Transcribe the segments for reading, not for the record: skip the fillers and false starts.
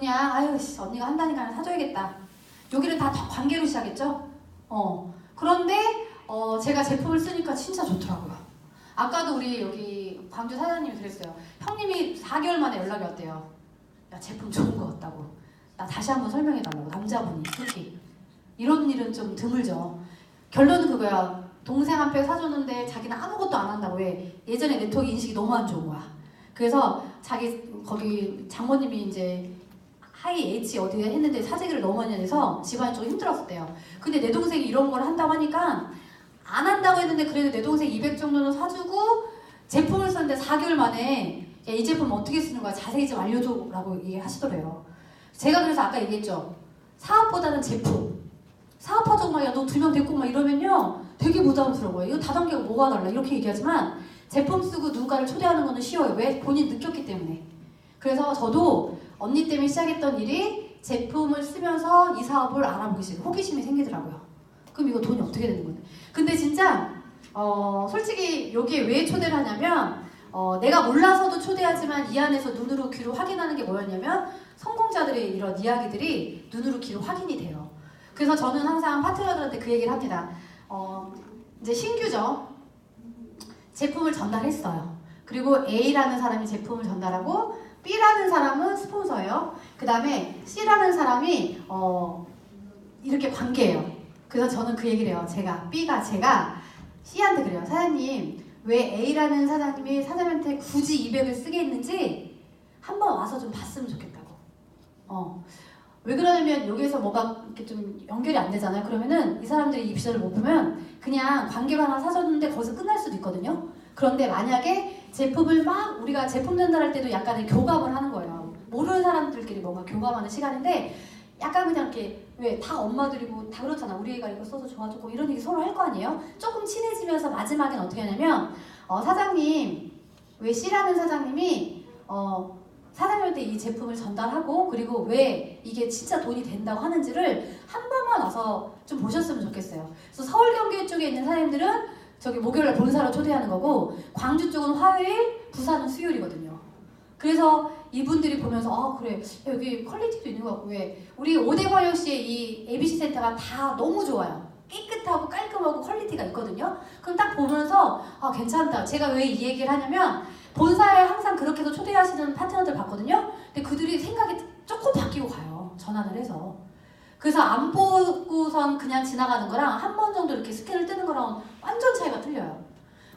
그냥 아유 언니가 한다니까 사줘야겠다. 여기는 다 관계로 시작했죠. 그런데 제가 제품을 쓰니까 진짜 좋더라고요. 아까도 우리 여기 광주 사장님이 그랬어요. 형님이 4개월 만에 연락이 왔대요. 야 제품 좋은 거 같다고. 나 다시 한번 설명해달라고. 남자분이 특히 이런 일은 좀 드물죠. 결론은 그거야. 동생한테 사줬는데 자기는 아무것도 안 한다고. 왜? 예전에 네트워크 인식이 너무 안 좋은 거야. 그래서 자기 거기 장모님이 이제 하이 H 어디에 했는데 사재기를 너무 많이 해서 집안이 좀 힘들었었대요. 근데 내 동생이 이런 걸 한다고 하니까 안 한다고 했는데 그래도 내 동생 200 정도는 사주고 제품을 썼는데 4개월 만에 야, 이 제품 어떻게 쓰는 거야? 자세히 좀 알려줘 라고 얘기하시더래요. 제가 그래서 아까 얘기했죠. 사업보다는 제품. 사업하자고 막 야 너 2명 됐고 막 이러면요 되게 부담스러워요. 이거 다단계가 뭐가 달라 이렇게 얘기하지만 제품 쓰고 누군가를 초대하는 거는 쉬워요. 왜? 본인 느꼈기 때문에. 그래서 저도 언니 때문에 시작했던 일이 제품을 쓰면서 이 사업을 알아보기 시작해요. 호기심이 생기더라고요. 그럼 이거 돈이 어떻게 되는 건데? 근데 진짜 솔직히 여기에 왜 초대를 하냐면 내가 몰라서도 초대하지만 이 안에서 눈으로 귀로 확인하는 게 뭐였냐면 성공자들의 이런 이야기들이 눈으로 귀로 확인이 돼요. 그래서 저는 항상 파트너들한테 그 얘기를 합니다. 이제 신규죠. 제품을 전달했어요. 그리고 A라는 사람이 제품을 전달하고 B라는 사람은 스폰서예요. 그 다음에 C라는 사람이 이렇게 관계예요. 그래서 저는 그 얘기를 해요. 제가 C한테 그래요. 사장님 왜 A라는 사장님이 사장님한테 굳이 200을 쓰게 했는지 한번 와서 좀 봤으면 좋겠다고. 왜 그러냐면 여기에서 뭐가 이렇게 좀 연결이 안 되잖아요. 그러면은 이 사람들이 이 비전을 못 보면 그냥 관계로 하나 사줬는데 거기서 끝날 수도 있거든요. 그런데 만약에 제품을 막 우리가 제품 전달할 때도 약간의 교감을 하는 거예요. 모르는 사람들끼리 뭔가 교감하는 시간인데 약간 그냥 이렇게 왜 다 엄마들이고 다 그렇잖아. 우리 애가 이거 써서 좋아졌고 이런 얘기 서로 할 거 아니에요. 조금 친해지면서 마지막엔 어떻게 하냐면 사장님 왜 C라는 사장님이 사장님한테 이 제품을 전달하고 그리고 왜 이게 진짜 돈이 된다고 하는지를 한 번만 와서 좀 보셨으면 좋겠어요. 그래서 서울 경기 쪽에 있는 사장님들은 저기 목요일날 본사로 초대하는 거고 광주 쪽은 화요일, 부산은 수요일이거든요. 그래서 이분들이 보면서 그래 여기 퀄리티도 있는 것 같고 왜 우리 오대광역시의 이 ABC 센터가 다 너무 좋아요. 깨끗하고 깔끔하고 퀄리티가 있거든요. 그럼 딱 보면서 괜찮다. 제가 왜 이 얘기를 하냐면 본사에 항상 그렇게 해서 초대하시는 파트너들 봤거든요. 근데 그들이 생각이 조금 바뀌고 가요. 전환을 해서. 그래서 안 보고선 그냥 지나가는 거랑 한 번 정도 이렇게 스캔을 뜨는 거랑 완전 차이가 틀려요.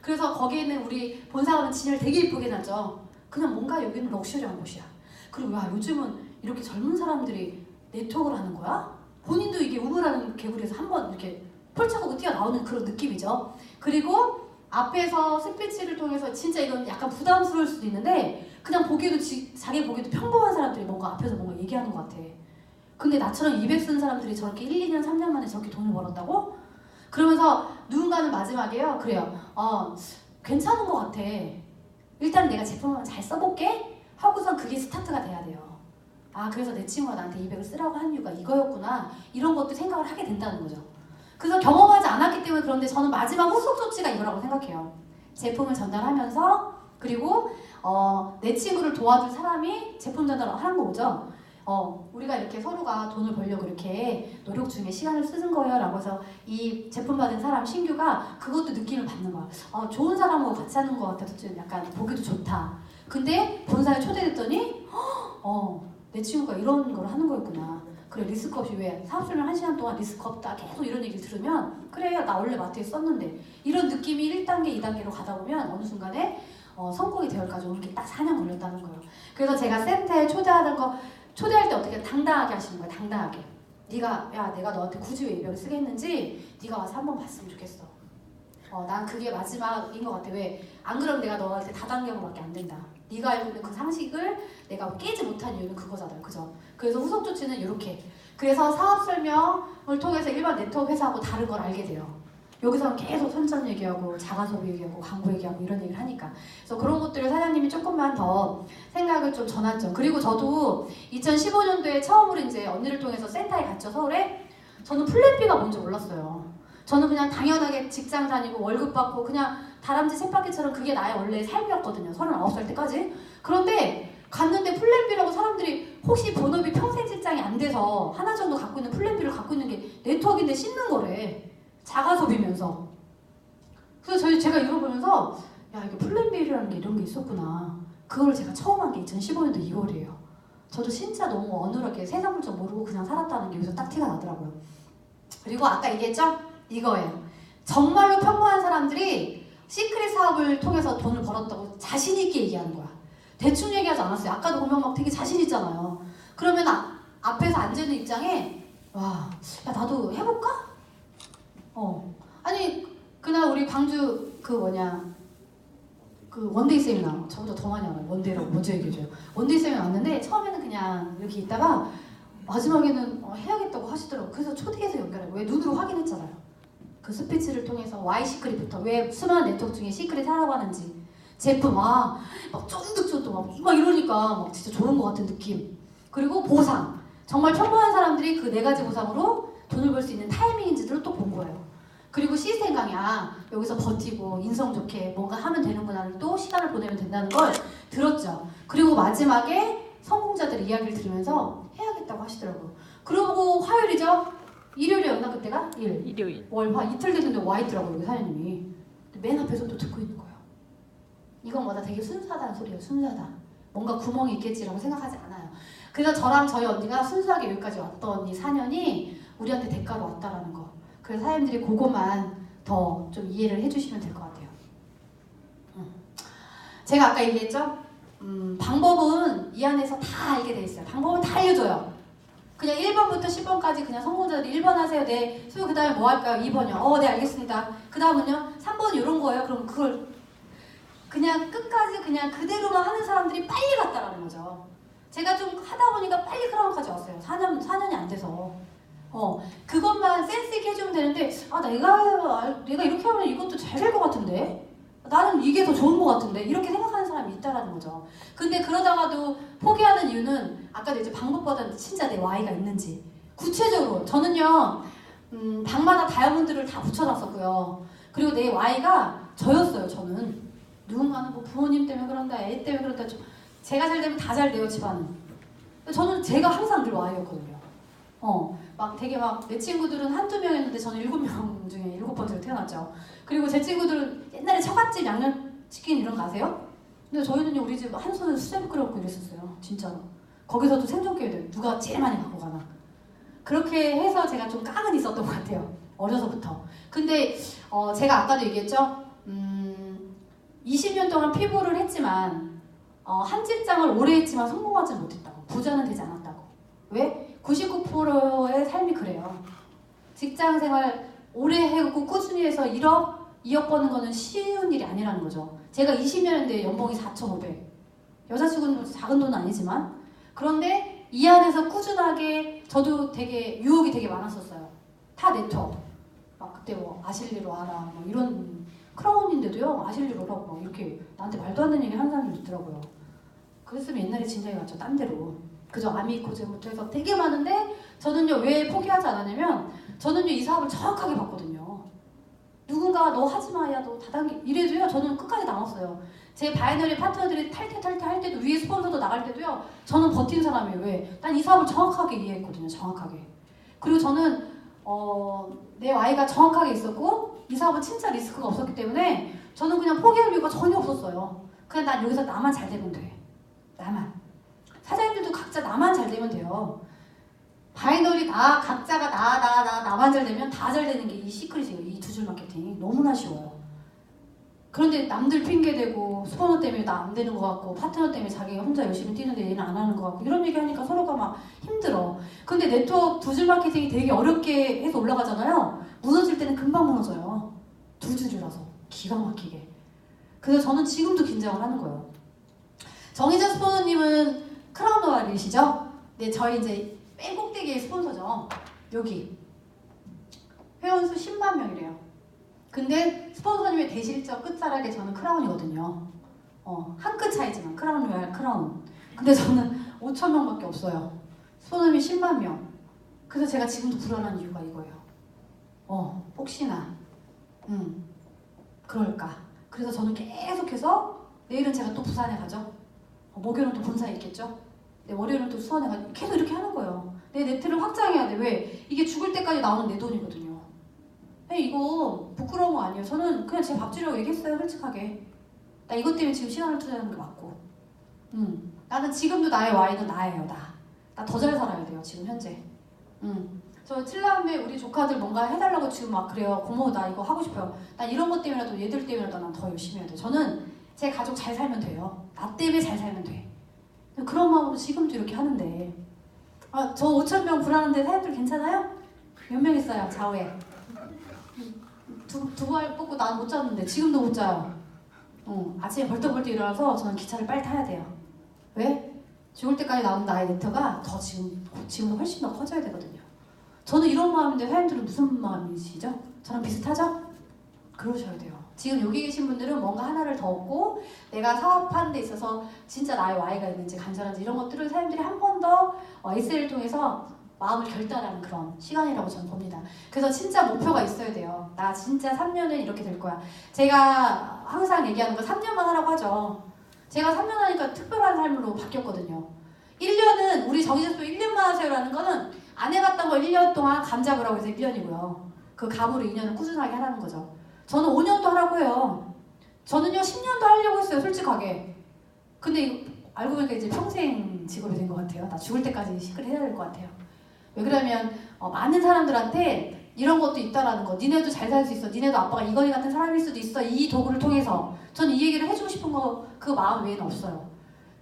그래서 거기에는 우리 본사는 진열 되게 이쁘게 놨죠. 그냥 뭔가 여기는 럭셔리한 곳이야. 그리고 야 요즘은 이렇게 젊은 사람들이 네트워크를 하는 거야? 본인도 이게 우물하는 개구리에서 한번 이렇게 펼쳐보고 뛰어나오는 그런 느낌이죠. 그리고 앞에서 스피치를 통해서 진짜 이건 약간 부담스러울 수도 있는데 그냥 보기에도 자기 보기에도 평범한 사람들이 뭔가 앞에서 뭔가 얘기하는 것 같아. 근데 나처럼 200 쓴 사람들이 저렇게 1, 2년, 3년 만에 저렇게 돈을 벌었다고? 그러면서 누군가는 마지막에요. 그래요. 괜찮은 것 같아. 일단 내가 제품을 잘 써볼게 하고선 그게 스타트가 돼야 돼요. 그래서 내 친구가 나한테 200을 쓰라고 한 이유가 이거였구나. 이런 것도 생각을 하게 된다는 거죠. 그래서 경험하지 않았기 때문에 그런데 저는 마지막 후속 조치가 이거라고 생각해요. 제품을 전달하면서 그리고 내 친구를 도와줄 사람이 제품 전달을 하는 거죠. 우리가 이렇게 서로가 돈을 벌려고 이렇게 노력 중에 시간을 쓰는 거예요 라고 해서 이 제품 받은 사람 신규가 그것도 느낌을 받는 거야. 좋은 사람하고 같이 하는 것 같아서 좀 약간 보기도 좋다. 근데 본사에 초대됐더니 내 친구가 이런 걸 하는 거였구나. 그래 리스크 없이 왜 사업 설명 1시간 동안 리스크 없다 계속 이런 얘기를 들으면 그래 나 원래 마트에 썼는데 이런 느낌이 1단계 2단계로 가다 보면 어느 순간에 성공이 되어까지 이렇게 딱 4년 걸렸다는 거예요. 그래서 제가 센터에 초대할 때 어떻게 당당하게 하시는 거예요. 당당하게. 내가 너한테 굳이 왜 200을 쓰게 했는지 네가 와서 한번 봤으면 좋겠어. 난 그게 마지막인 것 같아. 왜? 안 그러면 내가 너한테 다단계로밖에 안 된다. 네가 알고 있는 그 상식을 내가 깨지 못한 이유는 그거잖아요. 그죠? 그래서 후속 조치는 이렇게. 그래서 사업 설명을 통해서 일반 네트워크 회사하고 다른 걸 알게 돼요. 여기서는 계속 선전 얘기하고 자가소비 얘기하고 광고 얘기하고 이런 얘기를 하니까. 그래서 그런 것들을 사장님이 조금만 더 생각을 좀 전환점. 그리고 저도 2015년도에 처음으로 이제 언니를 통해서 센터에 갔죠. 서울에. 저는 플랫비가 뭔지 몰랐어요. 저는 그냥 당연하게 직장 다니고 월급 받고 그냥 다람쥐 쳇바퀴처럼 그게 나의 원래 삶이었거든요. 39살 때까지. 그런데 갔는데 플랜 B라고 사람들이 혹시 본업이 평생 직장이 안 돼서 하나 정도 갖고 있는 플랜 B를 갖고 있는 게 네트워크인데 씻는 거래. 자가소비면서. 그래서 제가 이거 보면서 야 이게 플랜 B라는 게 이런 게 있었구나. 그걸 제가 처음 한 게 2015년도 2월이에요. 저도 진짜 너무 어눌하게 세상 물정 모르고 그냥 살았다는 게 여기서 딱 티가 나더라고요. 그리고 아까 얘기했죠? 이거예요. 정말로 평범한 사람들이 시크릿 사업을 통해서 돈을 벌었다고 자신 있게 얘기하는 거야. 대충 얘기하지 않았어요. 아까도 보면 막 되게 자신 있잖아요. 그러면 앞에서 앉아있는 입장에 와, 야 나도 해볼까? 아니 그날 우리 광주 그 원데이 세미나 저보다 더 많이 알아요. 원데이라고 먼저 얘기해줘요. 원데이 세미나 왔는데 처음에는 그냥 이렇게 있다가 마지막에는 해야겠다고 하시더라고요. 그래서 초대해서 연결하고 왜 눈으로 확인했잖아요. 그 스피치를 통해서 Y 시크릿부터 왜 수많은 네트워크 중에 시크릿 하라고 하는지 제품 막 쫀득쫀득 막 이러니까 막 진짜 좋은 것 같은 느낌. 그리고 보상 정말 평범한 사람들이 그 4가지 보상으로 돈을 벌 수 있는 타이밍인지를 또 본 거예요. 그리고 시스템 강의 여기서 버티고 인성 좋게 뭔가 하면 되는구나를 또 시간을 보내면 된다는 걸 들었죠. 그리고 마지막에 성공자들의 이야기를 들으면서 해야겠다고 하시더라고요. 그러고 화요일이죠? 일요일이었나 그때가? 일요일. 월화 이틀 됐는데 와 있더라고요 여기 사장님이. 맨 앞에서 또 듣고 있는 거예요. 이건 뭐다 되게 순수하다는 소리예요. 순수하다. 뭔가 구멍이 있겠지라고 생각하지 않아요. 그래서 저랑 저희 언니가 순수하게 여기까지 왔던 이 4년이 우리한테 대가로 왔다라는 거. 그래서 사장님들이 그것만 더 좀 이해를 해주시면 될 것 같아요. 제가 아까 얘기했죠? 방법은 이 안에서 다 알게 돼 있어요. 방법은 다 알려줘요. 그냥 1번부터 10번까지 그냥 성공자들이 1번 하세요. 네. 그 다음에 뭐 할까요? 2번이요. 네 알겠습니다. 그 다음은요? 3번 이런 거예요. 그럼 그걸 그냥 끝까지 그냥 그대로만 하는 사람들이 빨리 갔다라는 거죠. 제가 좀 하다 보니까 빨리 크라운까지 왔어요. 4년이 안 돼서. 그것만 센스 있게 해주면 되는데 내가 이렇게 하면 이것도 잘 될 것 같은데 나는 이게 더 좋은 것 같은데 이렇게 생각하는 사람이 있다라는 거죠. 근데 그러다가도 포기하는 이유는 아까도 이제 방법보다는 진짜 내 Y가 있는지 구체적으로 저는요 방마다 다이아몬드를 다 붙여놨었고요. 그리고 내 Y가 저였어요. 저는 누군가는 뭐 부모님 때문에 그런다 애 때문에 그런다 제가 잘 되면 다 잘 돼요 집안은. 저는 제가 항상 늘 Y였거든요. 막 되게 막 내 친구들은 한두 명이었는데 저는 7명 중에 7번째로 태어났죠. 그리고 제 친구들은 옛날에 처갓집 양념치킨 이런 거 아세요? 근데 저희는요 우리 집 한 손에 수제비 끓여먹고 이랬었어요. 진짜로. 거기서도 생존기회들 누가 제일 많이 갖고 가나. 그렇게 해서 제가 좀 깡은 있었던 것 같아요. 어려서부터. 근데 제가 아까도 얘기했죠. 20년 동안 피부를 했지만 한 직장을 오래 했지만 성공하지 못했다고. 부자는 되지 않았다고. 왜? 99%의 삶이 그래요. 직장 생활 오래 해고 꾸준히 해서 1억, 2억 버는 거는 쉬운 일이 아니라는 거죠. 제가 20년인데 연봉이 4,500. 여자치고는 작은 돈은 아니지만 그런데 이 안에서 꾸준하게 저도 되게 유혹이 되게 많았었어요. 타 네트워크. 막 그때 뭐 아실리로 와라 뭐 이런 크라운인데도요 아실리로 오라고 막 이렇게 나한테 말도 안 되는 얘기 하는 사람들이 있더라고요. 그랬으면 옛날에 진작에 갔죠. 딴 데로. 그저 아미코제부터 해서 되게 많은데 저는요 왜 포기하지 않았냐면 저는요 이 사업을 정확하게 봤거든요. 누군가 너 하지마 야 너 다단계 이래도요 저는 끝까지 남았어요. 제 바이너리 파트너들이 탈퇴 할 때도 위에 스폰서도 나갈 때도요 저는 버틴 사람이에요. 왜? 난 이 사업을 정확하게 이해했거든요. 정확하게. 그리고 저는 내 Y가 정확하게 있었고 이 사업은 진짜 리스크가 없었기 때문에 저는 그냥 포기할 이유가 전혀 없었어요. 그냥 난 여기서 나만 잘 되면 돼. 나만. 사장님들도 각자 나만 잘 되면 돼요. 바이너리 각자가 나만 잘 되면 다 잘 되는 게 이 시크릿이에요. 이 두 줄 마케팅 너무나 쉬워요. 그런데 남들 핑계대고 스포너 때문에 나 안 되는 것 같고 파트너 때문에 자기가 혼자 열심히 뛰는데 얘는 안 하는 것 같고 이런 얘기 하니까 서로가 막 힘들어. 근데 네트워크 두 줄 마케팅이 되게 어렵게 해서 올라가잖아요. 무너질 때는 금방 무너져요. 두 줄이라서 기가 막히게. 그래서 저는 지금도 긴장을 하는 거예요. 정희자 스포너님은 크라운 로얄이시죠? 네, 저희 이제 맨 꼭대기의 스폰서죠. 여기 회원수 10만 명이래요. 근데 스폰서님의 대실적 끝자락에 저는 크라운이거든요. 한 끗 차이지만 크라운 로얄 크라운. 근데 저는 5천 명밖에 없어요. 스폰서님이 10만 명. 그래서 제가 지금도 불안한 이유가 이거예요. 혹시나 그럴까. 그래서 저는 계속해서 내일은 제가 또 부산에 가죠. 목요일은 또 본사에 있겠죠? 월요일은 또 수원에 가 계속 이렇게 하는 거예요. 내 네트를 확장해야 돼. 왜? 이게 죽을 때까지 나오는 내 돈이거든요. 이거 부끄러운 거 아니에요. 저는 그냥 제 밥 주려고 얘기했어요. 솔직하게. 나 이것 때문에 지금 시간을 투자하는 게 맞고. 나는 지금도 나의 와이는 나예요. 나 더 잘 살아야 돼요. 지금 현재. 저 칠남매 우리 조카들 뭔가 해달라고 지금 막 그래요. 고모 나 이거 하고 싶어요. 난 이런 것 때문이라도 얘들 때문이라도 난 더 열심히 해야 돼. 저는 제 가족 잘 살면 돼요. 나 때문에 잘 살면 돼. 그런 마음으로 지금도 이렇게 하는데 저 5,000명 불하는데 사람들 괜찮아요? 몇 명 있어요? 좌우에 두 발 뽑고 난 못 잤는데 지금도 못 자요. 아침에 벌떡벌떡 일어나서 저는 기차를 빨리 타야 돼요. 왜? 죽을 때까지 나온 나의 네트가 더 지금보다 훨씬 더 커져야 되거든요. 저는 이런 마음인데 사람들은 무슨 마음이시죠? 저랑 비슷하죠? 그러셔야 돼요. 지금 여기 계신 분들은 뭔가 하나를 더 얻고 내가 사업하는 데 있어서 진짜 나의 Y가 있는지 간절한지 이런 것들을 사람들이 한 번 더 SL을 통해서 마음을 결단하는 그런 시간이라고 저는 봅니다. 그래서 진짜 목표가 있어야 돼요. 나 진짜 3년은 이렇게 될 거야. 제가 항상 얘기하는 거 3년만 하라고 하죠. 제가 3년 하니까 특별한 삶으로 바뀌었거든요. 1년은 우리 정의적으로 1년만 하세요라는 거는 안 해봤던 걸 1년 동안 감잡으라고 해서 1년이고요. 그 감으로 2년을 꾸준하게 하라는 거죠. 저는 5년도 하라고 해요. 저는요 10년도 하려고 했어요. 솔직하게. 근데 알고 보니까 이제 평생 직업이 된 것 같아요. 나 죽을 때까지 시크릿 해야 될 것 같아요. 왜 그러면 많은 사람들한테 이런 것도 있다라는 거. 니네도 잘 살 수 있어. 니네도 아빠가 이건희 같은 사람일 수도 있어. 이 도구를 통해서. 저는 이 얘기를 해주고 싶은 거 그 마음 외에는 없어요.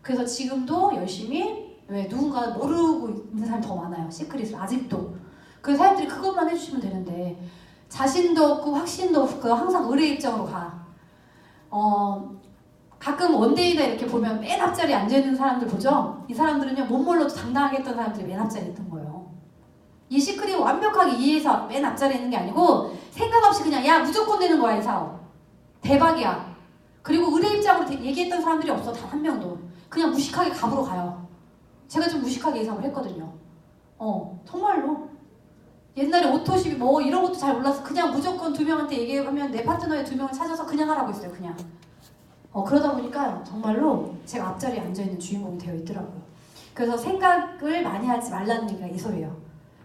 그래서 지금도 열심히 왜 누군가 모르고 있는 사람이 더 많아요. 시크릿을 아직도. 그 사람들이 그것만 해주시면 되는데 자신도 없고 확신도 없고 항상 의뢰 입장으로 가. 가끔 원데이다 이렇게 보면 맨 앞자리에 앉아있는 사람들 보죠? 이 사람들은요 못 몰라도 당당하게 했던 사람들이 맨 앞자리에 있던 거예요. 이 시크릿 완벽하게 이해해서 맨 앞자리에 있는 게 아니고 생각 없이 그냥 야 무조건 되는 거야 이 사업. 대박이야. 그리고 의뢰 입장으로 얘기했던 사람들이 없어. 단 한 명도. 그냥 무식하게 갑으로 가요. 제가 좀 무식하게 예상을 했거든요. 정말로. 옛날에 오토십이 뭐 이런 것도 잘 몰라서 그냥 무조건 2명한테 얘기하면 내 파트너의 2명을 찾아서 그냥 하라고 했어요. 그냥. 그러다 보니까 정말로 제가 앞자리에 앉아있는 주인공이 되어 있더라고요. 그래서 생각을 많이 하지 말라는 얘기가 이 소리예요.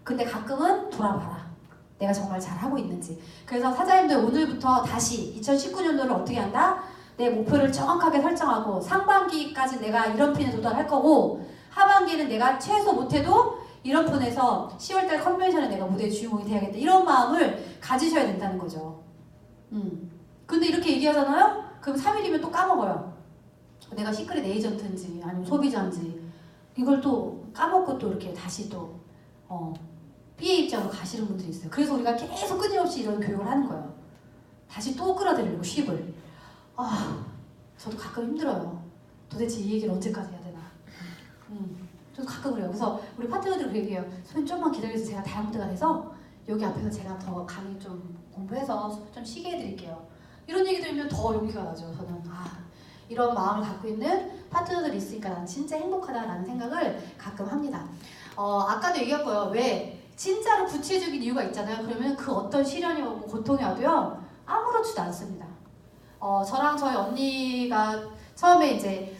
근데 가끔은 돌아봐라. 내가 정말 잘하고 있는지. 그래서 사장님들 오늘부터 다시 2019년도를 어떻게 한다? 내 목표를 정확하게 설정하고 상반기까지 내가 이런 핀에 도달할 거고 하반기는 내가 최소 못해도 이런 폰에서 10월달 컨벤션에 내가 무대의 주인공이 돼야겠다. 이런 마음을 가지셔야 된다는 거죠. 근데 이렇게 얘기하잖아요? 그럼 3일이면 또 까먹어요. 내가 시크릿 에이전트인지 아니면 소비자인지 이걸 또 까먹고 또 이렇게 다시 또 B의 입장으로 가시는 분들이 있어요. 그래서 우리가 계속 끊임없이 이런 교육을 하는 거예요. 다시 또 끌어들이려고 쉽을. 저도 가끔 힘들어요. 도대체 이 얘기를 언제까지 해야 되나. 저도 가끔 그래요. 그래서 우리 파트너들이 그 얘기해요. 선생님 좀만 기다려서 제가 다이아몬드가 돼서 여기 앞에서 제가 더 강의 좀 공부해서 좀 쉬게 해드릴게요. 이런 얘기 들으면 더 용기가 나죠. 저는 이런 마음을 갖고 있는 파트너들이 있으니까 난 진짜 행복하다라는 생각을 가끔 합니다. 아까도 얘기했고요. 왜 진짜로 구체적인 이유가 있잖아요. 그러면 그 어떤 시련이 오고 고통이 와도요 아무렇지도 않습니다. 저랑 저희 언니가 처음에 이제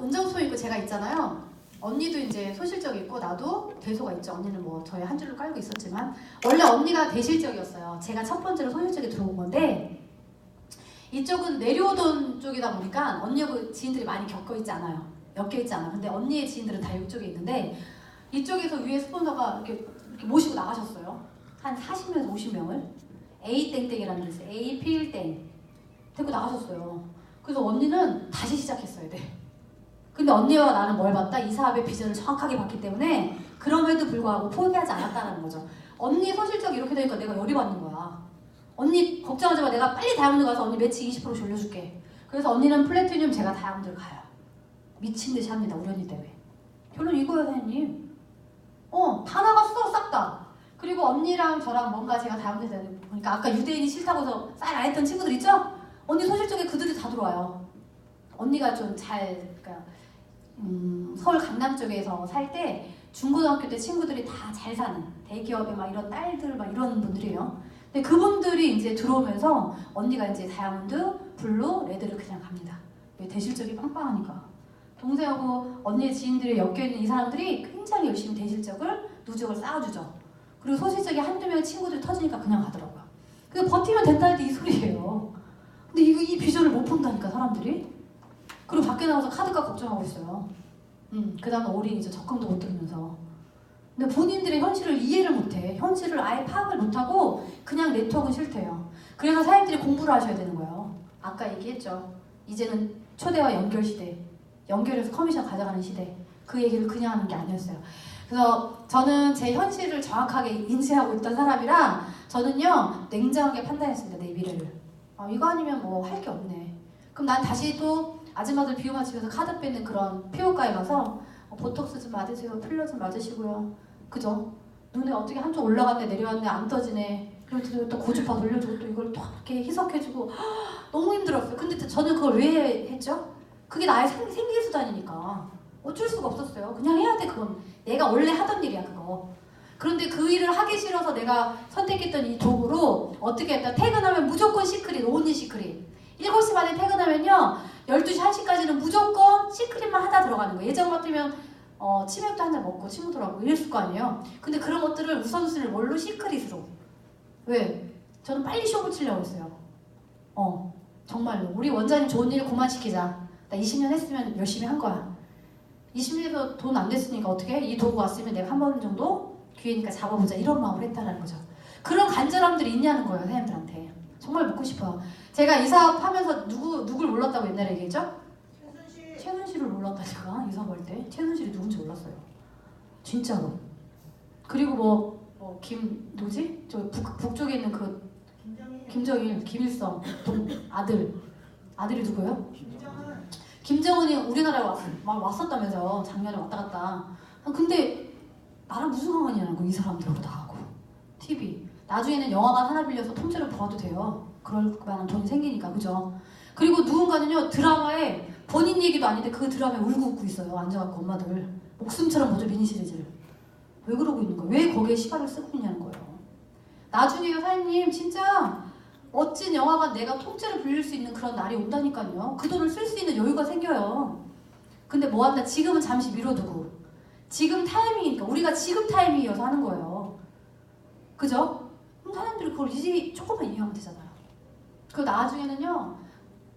운전소 있고 제가 있잖아요. 언니도 이제 소실적이 있고 나도 대소가 있죠. 언니는 뭐 저희 한 줄로 깔고 있었지만 원래 언니가 대실적이었어요. 제가 첫 번째로 소실적에 들어온 건데 이쪽은 내려오던 쪽이다 보니까 언니하고 지인들이 많이 엮여 있지 않아요. 근데 언니의 지인들은 다 이쪽에 있는데 이쪽에서 위에 스폰서가 이렇게 모시고 나가셨어요. 한 40명에서 50명을 A땡땡이라는 데 있어요. A필땡 데리고 나가셨어요. 그래서 언니는 다시 시작했어야 돼. 근데 언니와 나는 뭘 봤다? 이 사업의 비전을 정확하게 봤기 때문에 그럼에도 불구하고 포기하지 않았다는 거죠. 언니 소실적이 이렇게 되니까 내가 열이 받는 거야. 언니 걱정하지 마. 내가 빨리 다이아몬드 가서 언니 매치 20% 올려줄게. 그래서 언니는 플래티늄, 제가 다이아몬드를 가요. 미친 듯이 합니다. 우리 언니 때문에. 결론 이거예요, 사장님. 다 나갔어, 싹 다. 그리고 언니랑 저랑 뭔가 제가 다이아몬드 되다 보니까 아까 유대인이 싫다고 해서 사인 안 했던 친구들 있죠? 언니 소실적에 그들이 다 들어와요. 언니가 좀 그러니까 서울 강남 쪽에서 살 때 중고등학교 때 친구들이 다 잘 사는 대기업에 막 이런 딸들 막 이런 분들이에요. 근데 그분들이 이제 들어오면서 언니가 이제 다이아몬드, 블루, 레드를 그냥 갑니다. 왜 대실적이 빵빵하니까. 동생하고 언니의 지인들이 엮여있는 이 사람들이 굉장히 열심히 대실적을 누적을 쌓아주죠. 그리고 소실적이 한두 명의 친구들이 터지니까 그냥 가더라고요. 근데 버티면 된다는 게 이 소리예요. 근데 이 비전을 못 본다니까 사람들이. 그리고 밖에 나가서 카드값 걱정하고 있어요. 그 다음에 어린이죠. 적금도 못 들면서. 근데 본인들의 현실을 이해를 못해. 현실을 아예 파악을 못하고 그냥 네트워크는 싫대요. 그래서 사람들이 공부를 하셔야 되는 거예요. 아까 얘기했죠. 이제는 초대와 연결 시대. 연결해서 커미션 가져가는 시대. 그 얘기를 그냥 하는 게 아니었어요. 그래서 저는 제 현실을 정확하게 인지하고 있던 사람이라 저는요 냉정하게 판단했습니다. 내 미래를. 이거 아니면 뭐 할 게 없네. 그럼 난 다시 또 아줌마들 비유 맞추면서 카드 뺏는 그런 피부과에 가서 보톡스 좀 맞으세요. 필러 좀 맞으시고요. 그죠? 눈에 어떻게 한쪽 올라갔네 내려왔네 안 떠지네. 그리고 또 고주파 돌려주고 또 이걸 또 이렇게 희석해주고 너무 힘들었어요. 근데 저는 그걸 왜 했죠? 그게 나의 생계수단이니까 어쩔 수가 없었어요. 그냥 해야 돼. 그건 내가 원래 하던 일이야 그거. 그런데 그 일을 하기 싫어서 내가 선택했던 이 도구로 어떻게 했다. 퇴근하면 무조건 시크릿, 온리 시크릿. 7시 반에 퇴근하면요 12시 1시까지는 무조건 시크릿만 하다 들어가는 거예요. 예전 같으면 치맥도 한잔 먹고 친구들하고 이랬을 거 아니에요. 근데 그런 것들을 우선순위를 뭘로? 시크릿으로. 왜? 저는 빨리 쇼부 치려고 했어요. 정말로 우리 원장님 좋은 일 그만시키자. 나 20년 했으면 열심히 한 거야. 20년에서 돈 안 냈으니까 어떻게? 이 도구 왔으면 내가 한 번 정도 기회니까 잡아보자 이런 마음으로 했다는 거죠. 그런 간절함들이 있냐는 거예요. 사람들한테. 정말 묻고 싶어요. 제가 이 사업 하면서 누굴 몰랐다고 옛날에 얘기했죠? 최순실을 몰랐다니까. 이 사업 할 때 최순실이 누군지 몰랐어요. 진짜로. 그리고 누구지? 저 북쪽에 있는 그 김정일, 김일성 아들이 누구예요? 김정은이 우리나라에 왔었다면서 작년에 왔다 갔다. 근데 나랑 무슨 상관이냐는 거. 이 사람들하고 나하고 TV 나중에는 영화관 하나 빌려서 통째로 보아도 돼요. 그럴 만한 돈이 생기니까. 그죠? 그리고 누군가는요 드라마에 본인 얘기도 아닌데 그 드라마에 울고 웃고 있어요. 앉아갖고 엄마들 목숨처럼 보죠. 미니 시리즈를. 왜 그러고 있는 거예요? 왜 거기에 시간을 쓰고 있냐는 거예요. 나중에요 사장님 진짜 멋진 영화관 내가 통째로 빌릴 수 있는 그런 날이 온다니까요. 그 돈을 쓸 수 있는 여유가 생겨요. 근데 뭐한다? 지금은 잠시 미뤄두고 지금 타이밍이니까 우리가 지금 타이밍이어서 하는 거예요. 그죠? 그럼 사람들이 그걸 이제 조금만 이해하면 되잖아요. 그 나중에는요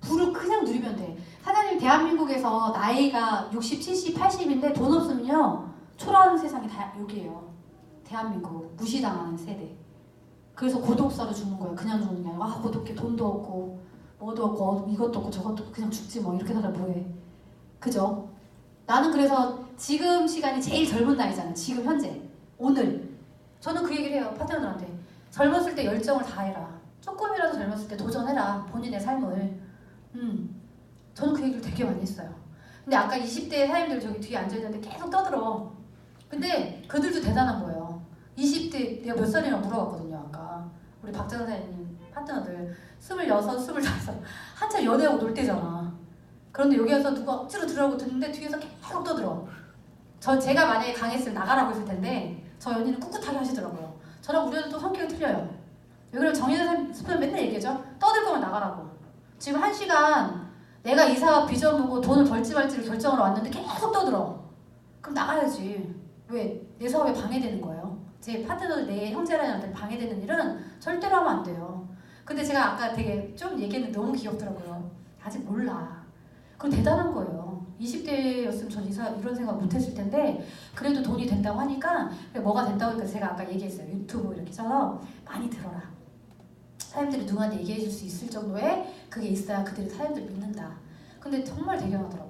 불을 그냥 누리면 돼. 사장님 대한민국에서 나이가 60, 70, 80인데 돈 없으면요 초라한 세상이 다 여기에요. 대한민국 무시당하는 세대. 그래서 고독사로 죽는 거예요. 그냥 죽는 게 아니라 고독해. 돈도 없고 뭐도 없고 이것도 없고 저것도 없고 그냥 죽지 뭐 이렇게 살아 뭐해. 그죠? 나는 그래서 지금 시간이 제일 젊은 나이잖아요. 지금 현재 오늘 저는 그 얘기를 해요. 파트너들한테. 젊었을 때 열정을 다해라. 조금이라도 젊었을 때 도전해라. 본인의 삶을. 저는 그 얘기를 되게 많이 했어요. 근데 아까 20대 사람들 저기 뒤에 앉아있는데 계속 떠들어. 근데 그들도 대단한 거예요. 20대 내가 몇 살이나 물어봤거든요. 아까 우리 박정선 사장님 파트너들 26, 25 한참 연애하고 놀 때잖아. 그런데 여기 와서 누가 억지로 들으라고 듣는데 뒤에서 계속 떠들어. 제가 만약에 강했으면 나가라고 했을 텐데 저 연인은 꿋꿋하게 하시더라고요. 저랑 우리 언니 또 성격이 틀려요. 왜 그러면 정혜선 선생님 맨날 얘기하죠. 떠들 거면 나가라고. 지금 1시간 내가 이 사업 비전 보고 돈을 벌지 말지를 결정하러 왔는데 계속 떠들어. 그럼 나가야지. 왜? 내 사업에 방해되는 거예요. 제 파트너들, 내 형제라한테 방해되는 일은 절대로 하면 안 돼요. 근데 제가 아까 되게 좀 얘기했는데 너무 귀엽더라고요. 아직 몰라. 그건 대단한 거예요. 20대였으면 전 이런 생각 못 했을 텐데 그래도 돈이 된다고 하니까 뭐가 된다고 하니까 제가 아까 얘기했어요. 유튜브 이렇게 써서 많이 들어라. 사람들이 누구한테 얘기해 줄 수 있을 정도의 그게 있어야 그들이 사람들 믿는다. 근데 정말 대견하더라고요.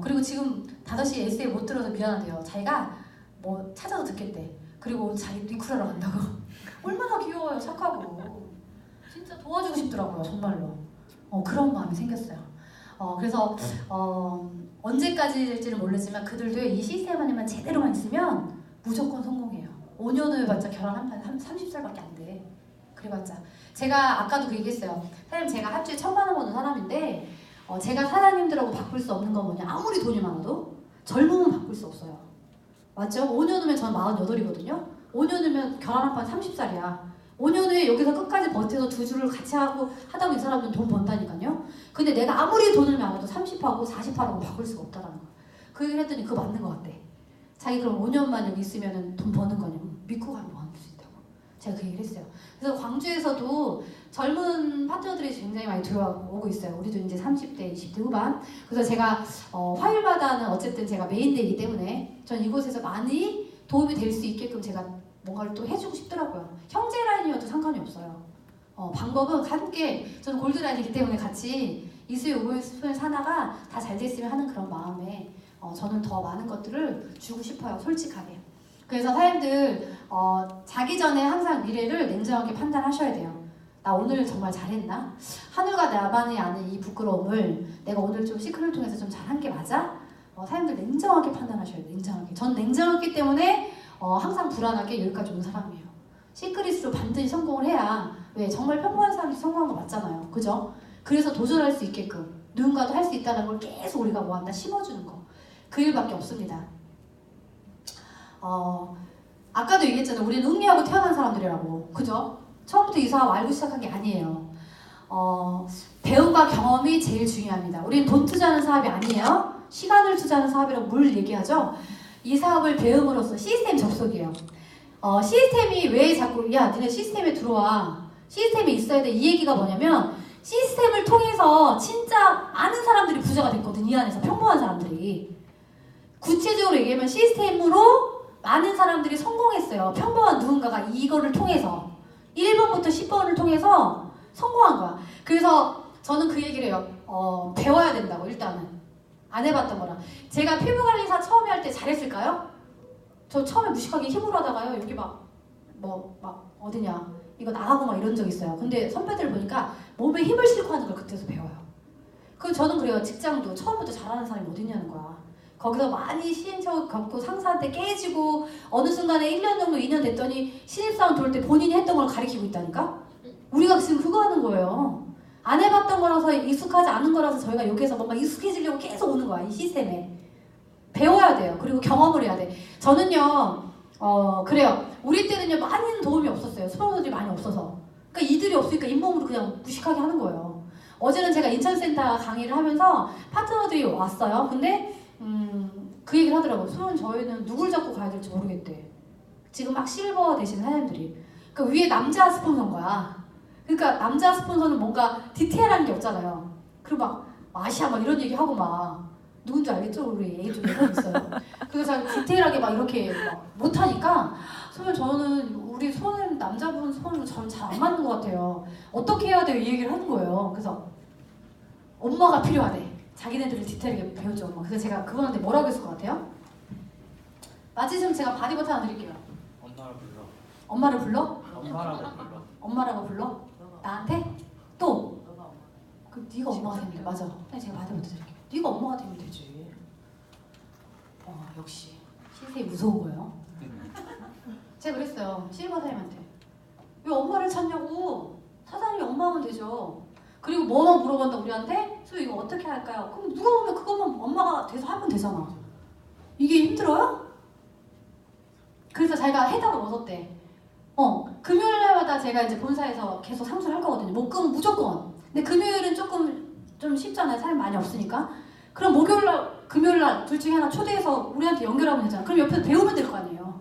그리고 지금 5시에 에세이 못 들어서 미안하대요. 자기가 뭐 찾아서 듣겠대. 그리고 자기 리쿠라러 간다고. 얼마나 귀여워요. 착하고. 진짜 도와주고 싶더라고요. 정말로. 그런 마음이 생겼어요. 그래서 언제까지일지는 모르지만 그들도 이 시스템 안에만 제대로만 있으면 무조건 성공해요. 5년 후에 봤자 결혼 한 30살밖에 안 돼. 그래봤자. 제가 아까도 그 얘기했어요. 사장님 제가 한 주에 1,000만 원 버는 사람인데 제가 사장님들하고 바꿀 수 없는 건 뭐냐. 아무리 돈이 많아도 젊으면 바꿀 수 없어요. 맞죠? 5년 후면 전 48이거든요. 5년 후면 결혼 한 판 30살이야. 5년 후에 여기서 끝까지 버텨서 두 줄을 같이 하고 하다 보면 이 사람은 돈 번다니까요. 근데 내가 아무리 돈을 많아도 30하고 40하라고 바꿀 수가 없다라는 거야. 그 얘기를 했더니 그거 맞는 것 같대. 자기 그럼 5년만 여기 있으면 돈 버는 거냐. 믿고 가면 버는 수 있다고. 제가 그 얘기를 했어요. 그래서 광주에서도 젊은 파트너들이 굉장히 많이 들어오고 있어요. 우리도 이제 30대, 20대 후반. 그래서 제가 화요일마다는 어쨌든 제가 메인데이기 때문에 전 이곳에서 많이 도움이 될 수 있게끔 제가 뭔가를 또 해주고 싶더라고요. 형제 라인이어도 상관이 없어요. 방법은 함께, 저는 골드라인이기 때문에 같이 이수의 오븐스푼을 사다가 다 잘 됐으면 하는 그런 마음에 저는 더 많은 것들을 주고 싶어요. 솔직하게. 그래서 사람들 자기 전에 항상 미래를 냉정하게 판단하셔야 돼요. 나 오늘 정말 잘했나? 하늘과 나만이 아는 이 부끄러움을 내가 오늘 좀 시크를 통해서 좀 잘한 게 맞아? 사람들 냉정하게 판단하셔야 돼요. 냉정하게. 전 냉정했기 때문에 항상 불안하게 여기까지 온 사람이에요. 시크릿으로 반드시 성공을 해야, 왜 정말 평범한 사람이 성공한 거 맞잖아요. 그죠? 그래서 도전할 수 있게끔 누군가도 할 수 있다는 걸 계속 우리가 뭐한다 심어주는 거. 그 일밖에 없습니다. 아까도 얘기했잖아요. 우리는 응리하고 태어난 사람들이라고. 그죠? 처음부터 이 사업 알고 시작한 게 아니에요. 배움과 경험이 제일 중요합니다. 우리는 돈 투자하는 사업이 아니에요. 시간을 투자하는 사업이라고 뭘 얘기하죠? 이 사업을 배움으로써 시스템 접속이에요. 시스템이 왜 자꾸 야 니네 시스템에 들어와. 시스템이 있어야 돼. 이 얘기가 뭐냐면 시스템을 통해서 진짜 많은 사람들이 부자가 됐거든. 이 안에서 평범한 사람들이. 구체적으로 얘기하면 시스템으로 많은 사람들이 성공했어요. 평범한 누군가가 이거를 통해서 1번부터 10번을 통해서 성공한 거야. 그래서 저는 그 얘기를 해요. 배워야 된다고. 일단은 안 해봤던 거라. 제가 피부관리사 처음에 할 때 잘했을까요? 저 처음에 무식하게 힘으로 하다가요. 여기 막 어디냐 이거 나가고 막 이런 적 있어요. 근데 선배들 보니까 몸에 힘을 싣고 하는 걸 그때서 배워요. 그 저는 그래요. 직장도 처음부터 잘하는 사람이 어딨냐는 거야. 거기서 많이 시행착오 겪고 상사한테 깨지고 어느 순간에 1년 정도 2년 됐더니 신입사원 들어올 때 본인이 했던 걸 가리키고 있다니까? 우리가 지금 그거 하는 거예요. 안 해봤던 거라서 익숙하지 않은 거라서 저희가 여기서 뭔가 익숙해지려고 계속 오는 거야. 이 시스템에. 배워야 돼요. 그리고 경험을 해야 돼. 저는요. 그래요. 우리 때는요. 많은 도움이 없었어요. 수강생들이 많이 없어서. 그러니까 이들이 없으니까 잇몸으로 그냥 무식하게 하는 거예요. 어제는 제가 인천센터 강의를 하면서 파트너들이 왔어요. 근데 그 얘기를 하더라고요. 소연 저희는 누굴 잡고 가야 될지 모르겠대. 지금 막 실버 되시는 사람들이. 그러니까 위에 남자 스폰서인 거야. 그러니까 남자 스폰서는 뭔가 디테일한 게 없잖아요. 그리고 막 아시아 막 이런 얘기하고 막 누군지 알겠죠? 우리 A 쪽에 있어요. 그래서 잘 디테일하게 막 이렇게 막 못하니까 소연 저는 우리 손은 남자분 손은 저는 잘 안 맞는 것 같아요. 어떻게 해야 돼요? 이 얘기를 하는 거예요. 그래서 엄마가 필요하대. 자기네들을 디테일하게 배우죠. 엄마. 그래서 제가 그분한테 뭐라고 했을 것 같아요? 맞으시면 제가 바디버튼 하나 드릴게요. 엄마를 불러. 엄마를 불러? 엄마라고 불러. 엄마라고 불러? 나한테? 또? 그 네가 엄마가 되면 돼. 맞아. 네, 제가 바디버튼 드릴게요. 네가 엄마가 되면 되지. 역시 신세이 무서운 거예요. 제가 그랬어요. 실버 사장님한테. 왜 엄마를 찾냐고. 사장님이 엄마하면 되죠. 그리고 뭐만 물어본다 우리한테? 저 이거 어떻게 할까요? 그럼 누가 보면 그것만 엄마가 돼서 하면 되잖아. 이게 힘들어요? 그래서 자기가 해답을 얻었대. 금요일마다 제가 이제 본사에서 계속 상주를 할 거거든요. 목금은 무조건. 근데 금요일은 조금 좀 쉽잖아요. 사람 많이 없으니까. 그럼 목요일날, 금요일날 둘 중에 하나 초대해서 우리한테 연결하면 되잖아. 그럼 옆에서 배우면 될 거 아니에요.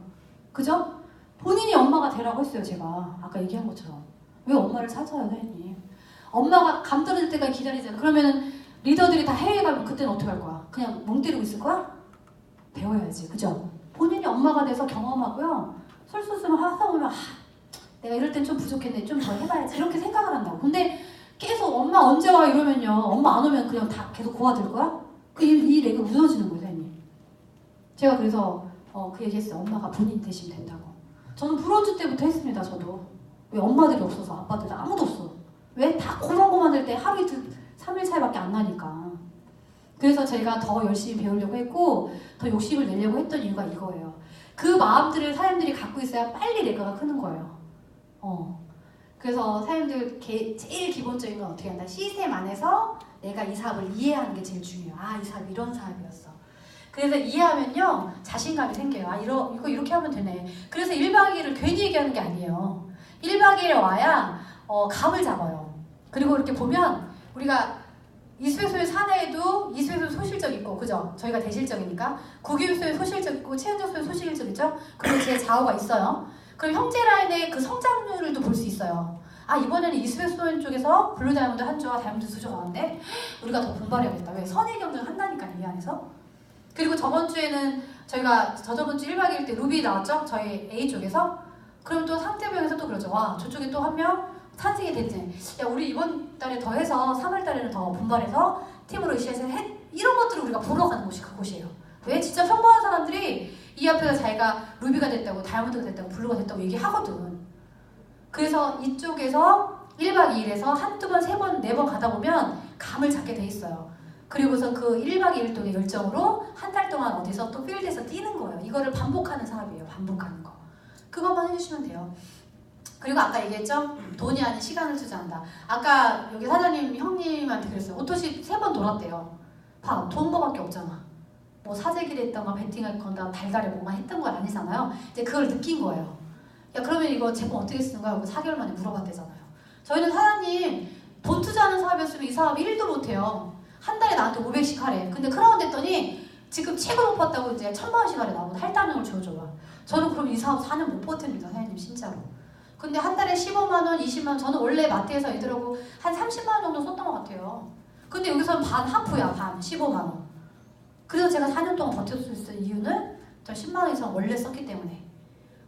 그죠? 본인이 엄마가 되라고 했어요. 제가 아까 얘기한 것처럼. 왜 엄마를 찾아요, 사장님? 엄마가 감 떨어질 때까지 기다리잖아. 그러면은 리더들이 다 해외에 가면 그때는 어떻게 할 거야? 그냥 멍 때리고 있을 거야? 배워야지. 그죠? 본인이 엄마가 돼서 경험하고요. 솔솔솔 하다 보면 내가 이럴 땐 좀 부족했네. 좀 더 해봐야지. 이렇게 생각을 한다고. 근데 계속 엄마 언제 와 이러면요. 엄마 안 오면 그냥 다 계속 고아될 거야? 이 렉이 무너지는 거예요, 선생님. 제가 그래서 그 얘기했어요. 엄마가 본인 되시면 된다고. 저는 브론즈 때부터 했습니다. 저도. 왜 엄마들이 없어서 아빠들이 아무도 없어. 왜? 다 고만고만할 때 하루 이틀 3일 차이밖에 안 나니까. 그래서 제가 더 열심히 배우려고 했고 더 욕심을 내려고 했던 이유가 이거예요. 그 마음들을 사람들이 갖고 있어야 빨리 레가가 크는 거예요. 그래서 사람들 제일 기본적인 건 어떻게 한다? 시스템 안에서 내가 이 사업을 이해하는 게 제일 중요해요. 이 사업이 이런 사업이었어. 그래서 이해하면요 자신감이 생겨요. 아 이거 이렇게 하면 되네. 그래서 1박 2일을 괜히 얘기하는 게 아니에요. 1박 2일에 와야 감을 잡아요. 그리고 이렇게 보면 우리가 이수백소의 사내에도 이수백소 소실적 있고 그죠? 저희가 대실적이니까 구기소의 소실적 있고 최은적소의 소실적 있죠? 그리고 제 좌우가 있어요. 그럼 형제 라인의 그 성장률을 또 볼 수 있어요. 아 이번에는 이수백소 쪽에서 블루 다이아몬드 한 조와 다이아몬드 두 조가 나왔는데 우리가 더 분발해야겠다. 왜? 선의 경쟁을 한다니까요 이 안에서. 그리고 저번 주에는 저희가 저번 주 1박 2일 때 루비 나왔죠? 저희 A 쪽에서. 그럼 또 상대방에서 또 그러죠. 와 저쪽에 또 한 명 탄생이 됐지. 야 우리 이번 달에 더 해서 3월 달에는 더 분발해서 팀으로 이시에서 이런 것들을 우리가 보러 가는 곳이 그곳이에요. 왜? 진짜 평범한 사람들이 이 앞에서 자기가 루비가 됐다고 다이아몬드가 됐다고 블루가 됐다고 얘기하거든. 그래서 이쪽에서 1박 2일에서 한두 번, 세 번, 네 번 가다 보면 감을 잡게 돼 있어요. 그리고서 그 1박 2일 동안 열정으로 한 달 동안 어디서 또 필드에서 뛰는 거예요. 이거를 반복하는 사업이에요. 반복하는 거. 그것만 해주시면 돼요. 그리고 아까 얘기했죠? 돈이 아닌 시간을 투자한다. 아까 여기 사장님 형님한테 그랬어요. 오토시 3번 돌았대요. 봐, 돈 거밖에 없잖아. 뭐 사재기를 했던가 베팅할 건가 달달에 뭐만 했던 건 아니잖아요. 이제 그걸 느낀 거예요. 야 그러면 이거 제품 어떻게 쓰는 거야? 4개월 만에 물어봤대잖아요. 저희는 사장님 돈 투자하는 사업이었으면 이 사업 1도 못해요. 한 달에 나한테 500씩 하래. 근데 크라운 됐더니 지금 최고 높았다고 이제 1000만 원씩 하래. 나보고 할당량을 지어줘봐. 저는 그럼 이 사업 4년 못 버팁니다. 사장님 진짜로. 근데 한 달에 15만 원, 20만 원. 저는 원래 마트에서 애들하고 한 30만 원 정도 썼던 것 같아요. 근데 여기서는 반 하프야. 반 15만 원. 그래서 제가 4년 동안 버틸 수 있는 이유는 저 10만 원 이상 원래 썼기 때문에.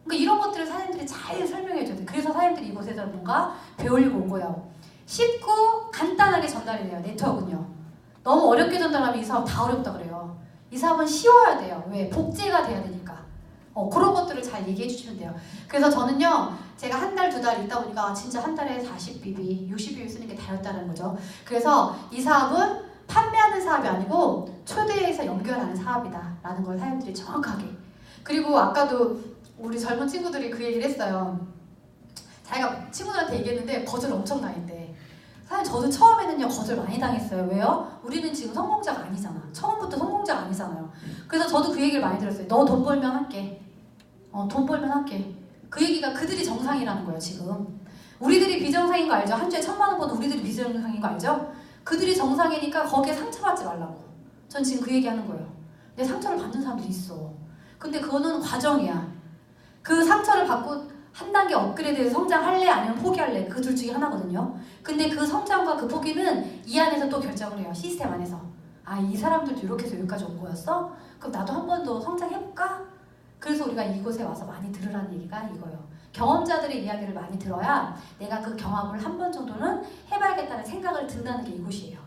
그러니까 이런 것들을 사장님들이 잘 설명해줘야 돼. 그래서 사장님들이 이곳에서 뭔가 배우려고 온 거예요. 쉽고 간단하게 전달이 돼요. 네트워크는요. 너무 어렵게 전달하면 이 사업 다 어렵다 그래요. 이 사업은 쉬워야 돼요. 왜? 복제가 돼야 되니까. 그런 것들을 잘 얘기해 주시면 돼요. 그래서 저는요, 제가 한 달, 두 달 있다 보니까 진짜 한 달에 40BB, 60BB 쓰는 게 다였다는 거죠. 그래서 이 사업은 판매하는 사업이 아니고 초대해서 연결하는 사업이다 라는 걸 사람들이 정확하게. 그리고 아까도 우리 젊은 친구들이 그 얘기를 했어요. 자기가 친구들한테 얘기했는데 거절 엄청 당했대. 사실 저도 처음에는요 거절 많이 당했어요. 왜요? 우리는 지금 성공자가 아니잖아. 처음부터 성공자가 아니잖아요. 그래서 저도 그 얘기를 많이 들었어요. 너 돈 벌면 할게. 돈 벌면 할게. 그 얘기가 그들이 정상이라는 거예요 지금. 우리들이 비정상인 거 알죠? 한 주에 1000만 원 버는 우리들이 비정상인 거 알죠? 그들이 정상이니까 거기에 상처받지 말라고. 전 지금 그 얘기하는 거예요. 내 상처를 받는 사람들이 있어. 근데 그거는 과정이야. 그 상처를 받고 한 단계 업그레이드해서 성장할래 아니면 포기할래 그 둘 중에 하나거든요. 근데 그 성장과 그 포기는 이 안에서 또 결정을 해요. 시스템 안에서. 아, 이 사람들도 이렇게 해서 여기까지 온 거였어? 그럼 나도 한 번 더 성장해볼까? 그래서 우리가 이곳에 와서 많이 들으라는 얘기가 이거예요. 경험자들의 이야기를 많이 들어야 내가 그 경험을 한 번 정도는 해봐야겠다는 생각을 든다는 게 이곳이에요.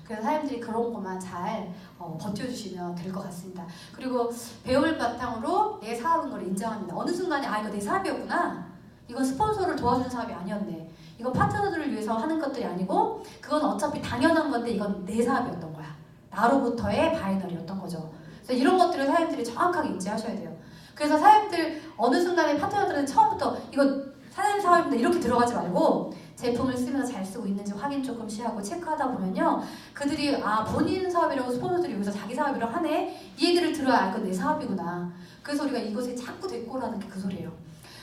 그래서 사람들이 그런 것만 잘 버텨주시면 될 것 같습니다. 그리고 배울 바탕으로 내 사업인 걸 인정합니다. 어느 순간에 아 이거 내 사업이었구나. 이건 스폰서를 도와주는 사업이 아니었네. 이건 파트너들을 위해서 하는 것들이 아니고 그건 어차피 당연한 건데 이건 내 사업이었던 거야. 나로부터의 바이너리였던 거죠. 그래서 이런 것들을 사장님들이 정확하게 인지하셔야 돼요. 그래서 사장님들 어느 순간에 파트너들은 처음부터 이거 사장님 사업입니다 이렇게 들어가지 말고 제품을 쓰면서 잘 쓰고 있는지 확인 조금씩 하고 체크하다 보면요 그들이 아 본인 사업이라고 스폰서들이 여기서 자기 사업이라고 하네 이 얘기를 들어야 아 이건 내 사업이구나. 그래서 우리가 이곳에 자꾸 데리고 오라는 게 그 소리예요.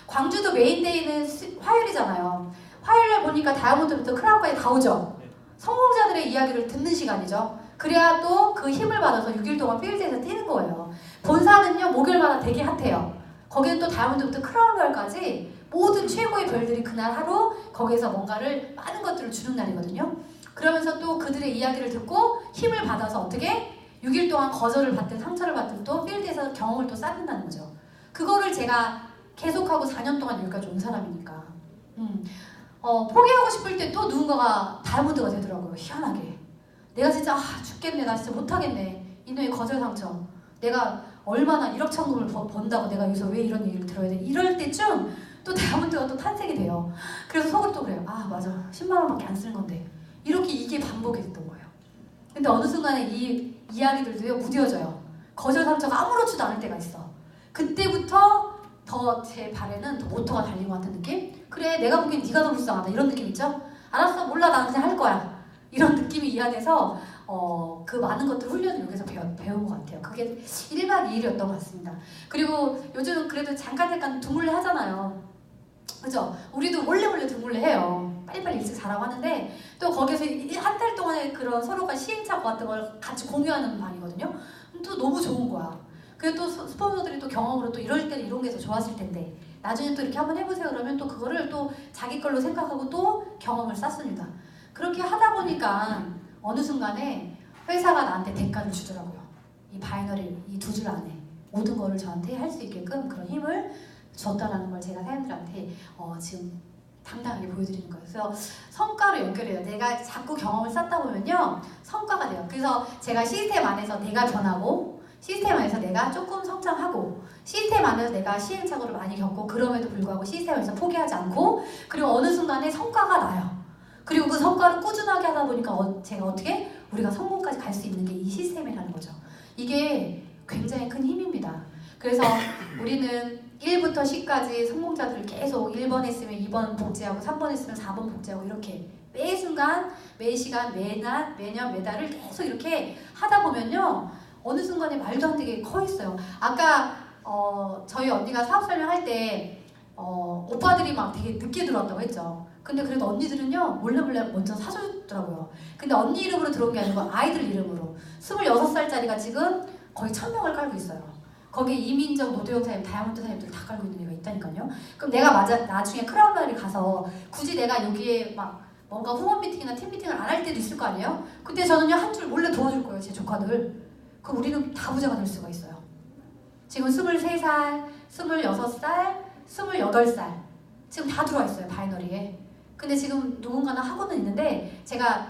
광주도 메인데이는 화요일이잖아요. 화요일에 보니까 다이아몬드부터 크라운까지 다 오죠. 성공자들의 이야기를 듣는 시간이죠. 그래야 또 그 힘을 받아서 6일 동안 필드에서 뛰는 거예요. 본사는요 목요일마다 되게 핫해요. 거기는 또 다이아몬드부터 크라운별까지 모든 최고의 별들이 그날 하루 거기에서 뭔가를 많은 것들을 주는 날이거든요. 그러면서 또 그들의 이야기를 듣고 힘을 받아서 어떻게 6일 동안 거절을 받든 상처를 받든 또 필드에서 경험을 또 쌓는다는 거죠. 그거를 제가 계속하고 4년 동안 여기까지 온 사람이니까 포기하고 싶을 때 또 누군가가 다이아몬드가 되더라고요. 희한하게. 내가 진짜 죽겠네 나 진짜 못하겠네 이놈의 거절 상처 내가 얼마나 1억 천금을 번다고 내가 여기서 왜 이런 얘기를 들어야 돼 이럴 때쯤 또 다이아몬드가 또 탄생이 돼요. 그래서 속으로 또 그래요. 아 맞아 10만 원밖에 안 쓰는 건데 이렇게 이게 반복이 됐던 거예요. 근데 어느 순간에 이 이야기들도요 무뎌져요. 거절 상처가 아무렇지도 않을 때가 있어. 그때부터 더 제 발에는 더 모터가 달린 것 같은 느낌? 그래 내가 보기엔 네가 더 불쌍하다 이런 느낌 있죠? 알았어 몰라 나 그냥 할 거야 이런 느낌이 이 안에서 그 많은 것들 훈련을 여기서 배운 것 같아요. 그게 1박 2일이었던 것 같습니다. 그리고 요즘 그래도 잠깐 등굴레 하잖아요. 그죠? 우리도 몰래 등굴레 해요. 빨리빨리 일찍 자라고 하는데 또 거기서 한 달 동안의 그런 서로가 시행착오 같은 걸 같이 공유하는 방이거든요. 또 너무 좋은 거야. 그리고 또 스폰서들이 또 경험으로 또 이럴 때는 이런 게 더 좋았을 텐데 나중에 또 이렇게 한번 해보세요 그러면 또 그거를 또 자기 걸로 생각하고 또 경험을 쌓습니다. 그렇게 하다 보니까 어느 순간에 회사가 나한테 대가를 주더라고요. 이 바이너리 이 2줄 안에 모든 거를 저한테 할 수 있게끔 그런 힘을 줬다라는 걸 제가 사람들한테 지금 당당하게 보여드리는 거예요. 그래서 성과로 연결해요. 내가 자꾸 경험을 쌓다 보면요 성과가 돼요. 그래서 제가 시스템 안에서 내가 변하고 시스템 안에서 내가 조금 성장하고 시스템 안에서 내가 시행착오를 많이 겪고 그럼에도 불구하고 시스템에서 포기하지 않고 그리고 어느 순간에 성과가 나요. 그리고 그 성과를 꾸준하게 하다 보니까 제가 어떻게 우리가 성공까지 갈 수 있는 게 이 시스템이라는 거죠. 이게 굉장히 큰 힘입니다. 그래서 우리는 1부터 10까지 성공자들을 계속 1번 했으면 2번 복제하고 3번 했으면 4번 복제하고 이렇게 매 순간, 매 시간, 매날, 매년, 매달을 계속 이렇게 하다 보면요 어느 순간에 말도 안 되게 커 있어요. 아까 저희 언니가 사업 설명할 때 오빠들이 막 되게 늦게 들어왔다고 했죠. 근데 그래도 언니들은요 몰래 먼저 사줬더라고요. 근데 언니 이름으로 들어온 게 아니고 아이들 이름으로 26살짜리가 지금 거의 1000명을 깔고 있어요. 거기에 이민정, 노도영 사님, 다이아몬드 사님들 다 깔고 있는 애가 있다니까요. 그럼 내가 나중에 크라운날이 가서 굳이 내가 여기에 막 뭔가 후원 미팅이나 팀 미팅을 안 할 때도 있을 거 아니에요? 그때 저는요 한 줄 몰래 도와줄 거예요. 제 조카들. 그럼 우리는 다 부자가 될 수가 있어요. 지금 23살, 26살, 28살 지금 다 들어와 있어요. 바이너리에. 근데 지금 누군가는 학원은 있는데 제가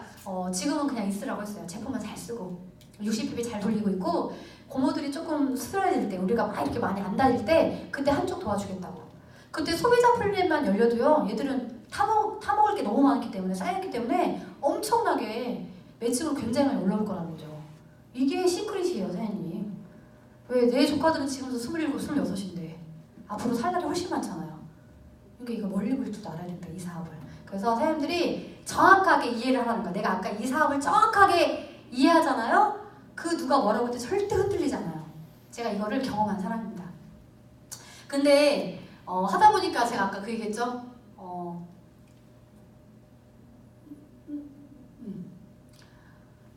지금은 그냥 있으라고 했어요. 제품만 잘 쓰고 60ppb 잘 돌리고 있고 고모들이 조금 수술해질 때 우리가 막 이렇게 많이 안 다닐 때 그때 한쪽 도와주겠다고. 그때 소비자 플랫만 열려도요 얘들은 타먹을 게 너무 많기 때문에 쌓였기 때문에 엄청나게 매칭으로 굉장히 많이 올라올 거라는 거죠. 이게 시크릿이에요 사장님. 왜 내 조카들은 지금도 27, 26인데 앞으로 살 날이 훨씬 많잖아요. 그러니까 이거 멀리 볼 줄도 알아야 된다 이 사업을. 그래서 사장님들이 정확하게 이해를 하라는 거야. 내가 아까 이 사업을 정확하게 이해하잖아요. 그 누가 뭐라고 해도 절대 흔들리지 않아요. 제가 이거를 경험한 사람입니다. 근데 하다 보니까 제가 아까 그 얘기했죠.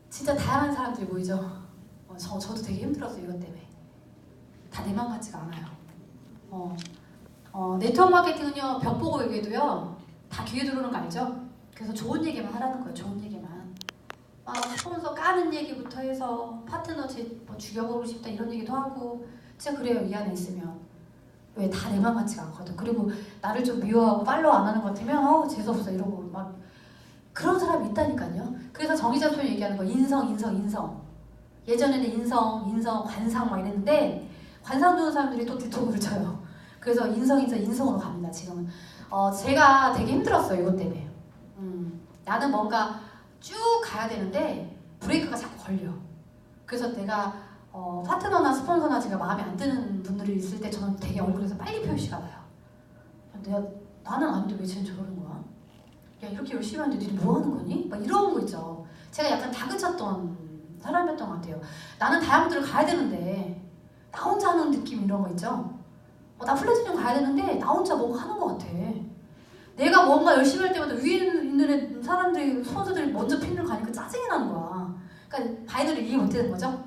진짜 다양한 사람들이 모이죠. 저도 되게 힘들었어요 이것 때문에. 다 내 맘 같지가 않아요. 네트워크 마케팅은요 벽 보고 얘기해도요 다 귀에 들어오는 거 알죠? 그래서 좋은 얘기만 하라는 거예요. 좋은 얘기만. 스폰서 까는 얘기부터 해서 파트너 죽여보고 싶다 이런 얘기도 하고 진짜 그래요. 이 안에 있으면. 왜 다 내 맘 같지가 않거든. 그리고 나를 좀 미워하고 팔로우 안 하는 것 같으면 재수없어 이러고 막 그런 사람이 있다니까요. 그래서 정의자표 얘기하는 거 인성. 예전에는 인성, 관상 막 이랬는데 관상 두는 사람들이 또 뒤통수를 쳐요. 그래서 인성으로 갑니다. 지금은. 제가 되게 힘들었어요. 이것 때문에. 나는 뭔가 쭉 가야 되는데 브레이크가 자꾸 걸려. 그래서 내가 파트너나 스폰서나 제가 마음에 안 드는 분들이 있을 때 저는 되게 얼굴에서 빨리 표시가 나요. 나는 아닌데 왜 쟤는 저러는 거야? 야 이렇게 열심히 하는데 니네 뭐 하는 거니? 막 이런 거 있죠. 제가 약간 다그쳤던 사람이었던 것 같아요. 나는 다이아몬드를 가야 되는데 나 혼자 하는 느낌 이런 거 있죠. 나 플래티넘 가야 되는데 나 혼자 뭔가 하는 것 같아. 내가 뭔가 열심히 할 때마다 위에 있는 사람들이 스폰서들이 먼저 핀을 가니까 짜증이 나는 거야. 그러니까 바이너를 이해 못하는 거죠.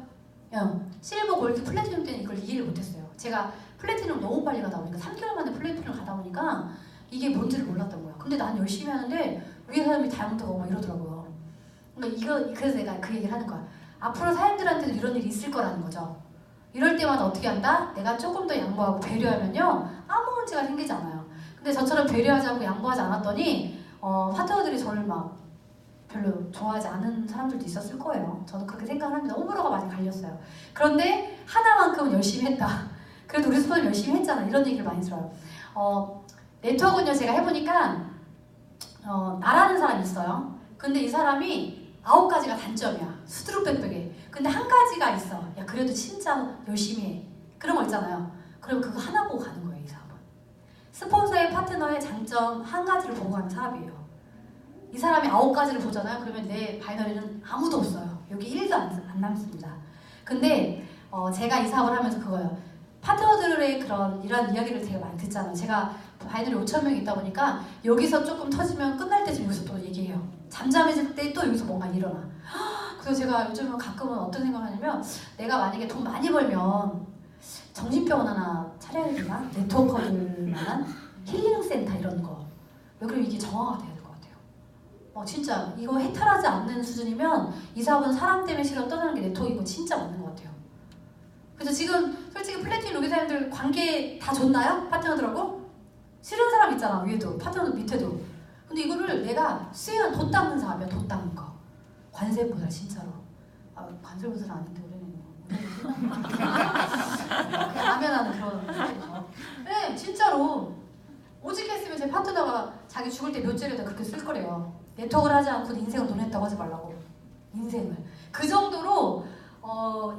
실버, 골드, 플래티넘 때는 이걸 이해를 못했어요. 제가 플래티넘 너무 빨리 가다 보니까 3개월 만에 플래티넘 가다 보니까 이게 뭔지를 몰랐던 거야. 근데 난 열심히 하는데 위에 사람이 다이아몬드 가고 막 이러더라고요. 그러니까 그래서 내가 그 얘기를 하는 거야. 앞으로 사람들한테도 이런 일이 있을 거라는 거죠. 이럴 때마다 어떻게 한다? 내가 조금 더 양보하고 배려하면요 아무 문제가 생기지 않아요. 근데 저처럼 배려하지 않고 양보하지 않았더니 파트너들이 저를 막 별로 좋아하지 않은 사람들도 있었을 거예요. 저도 그렇게 생각합니다. 호불호가 많이 갈렸어요. 그런데 하나만큼은 열심히 했다. 그래도 우리 스폰서 열심히 했잖아. 이런 얘기를 많이 들어요. 네트워크는요 제가 해보니까 나라는 사람이 있어요. 근데 이 사람이 9가지가 단점이야. 수두룩백백해. 근데 한 가지가 있어. 야 그래도 진짜 열심히 해. 그런 거 있잖아요. 그럼 그거 하나 보고 가는 거예요. 이 사람은. 스폰서의 파트너의 장점 한 가지를 보고 가는 사람이에요. 이 사람이 9가지를 보잖아요. 그러면 내 바이너리는 아무도 없어요. 여기 1도 안 남습니다. 근데 제가 이 사업을 하면서 그거예요. 파트너들의 이런 이야기를 되게 많이 듣잖아요. 제가 바이너리 5,000명이 있다 보니까 여기서 조금 터지면 끝날 때쯤 여기서 또 얘기해요. 잠잠해질 때 또 여기서 뭔가 일어나. 그래서 제가 요즘은 가끔은 어떤 생각을 하냐면 내가 만약에 돈 많이 벌면 정신병원 하나 차려야 되나? 네트워커들만한 힐링센터 이런 거. 왜 그러면 이게 정화가 돼야 될 것 같아요. 진짜 이거 해탈하지 않는 수준이면 이 사업은 사람 때문에 시간 떠나는 게 네트워크이고 진짜 맞는 것 같아요. 그래서 지금 솔직히 플래티넘 로비사님들 관계 다 좋나요? 파트너들하고? 싫은 사람 있잖아, 위에도 파트너 밑에도. 근데 이거를 내가 수행한 돈 닦는 사업이야. 돈 닦는 거. 관세보살 진짜로. 관세보살은 아닌데 우리는 라면하는 그런 사람이죠. 네, 진짜로. 오직 했으면 제 파트너가 자기 죽을 때 묘지에다 그렇게 쓸 거래요. 네트워크를 하지 않고 인생을 논했다고 하지 말라고. 인생을. 그 정도로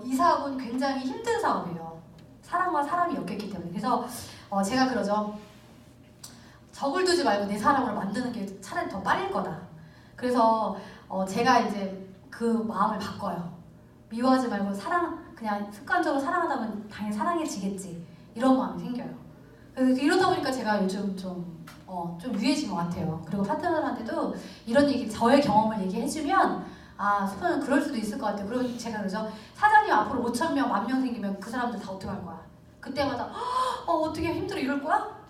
이 사업은 굉장히 힘든 사업이에요. 사람과 사람이 엮였기 때문에. 그래서 제가 그러죠. 적을 두지 말고 내 사람을 만드는 게 차라리 더 빨릴 거다. 그래서 제가 이제 그 마음을 바꿔요. 미워하지 말고 그냥 습관적으로 사랑하다 보면 당연히 사랑해지겠지. 이런 마음이 생겨요. 그래서 이러다 보니까 제가 요즘 좀 유해진 것 같아요. 그리고 파트너들한테도 이런 얘기, 저의 경험을 얘기해주면 스포는 그럴 수도 있을 것 같아요. 그러면 제가 그러죠. 사장님 앞으로 5,000명, 10,000명 생기면 그 사람들 다 어떻게 할 거야? 그때마다 어떻게 힘들어 이럴 거야?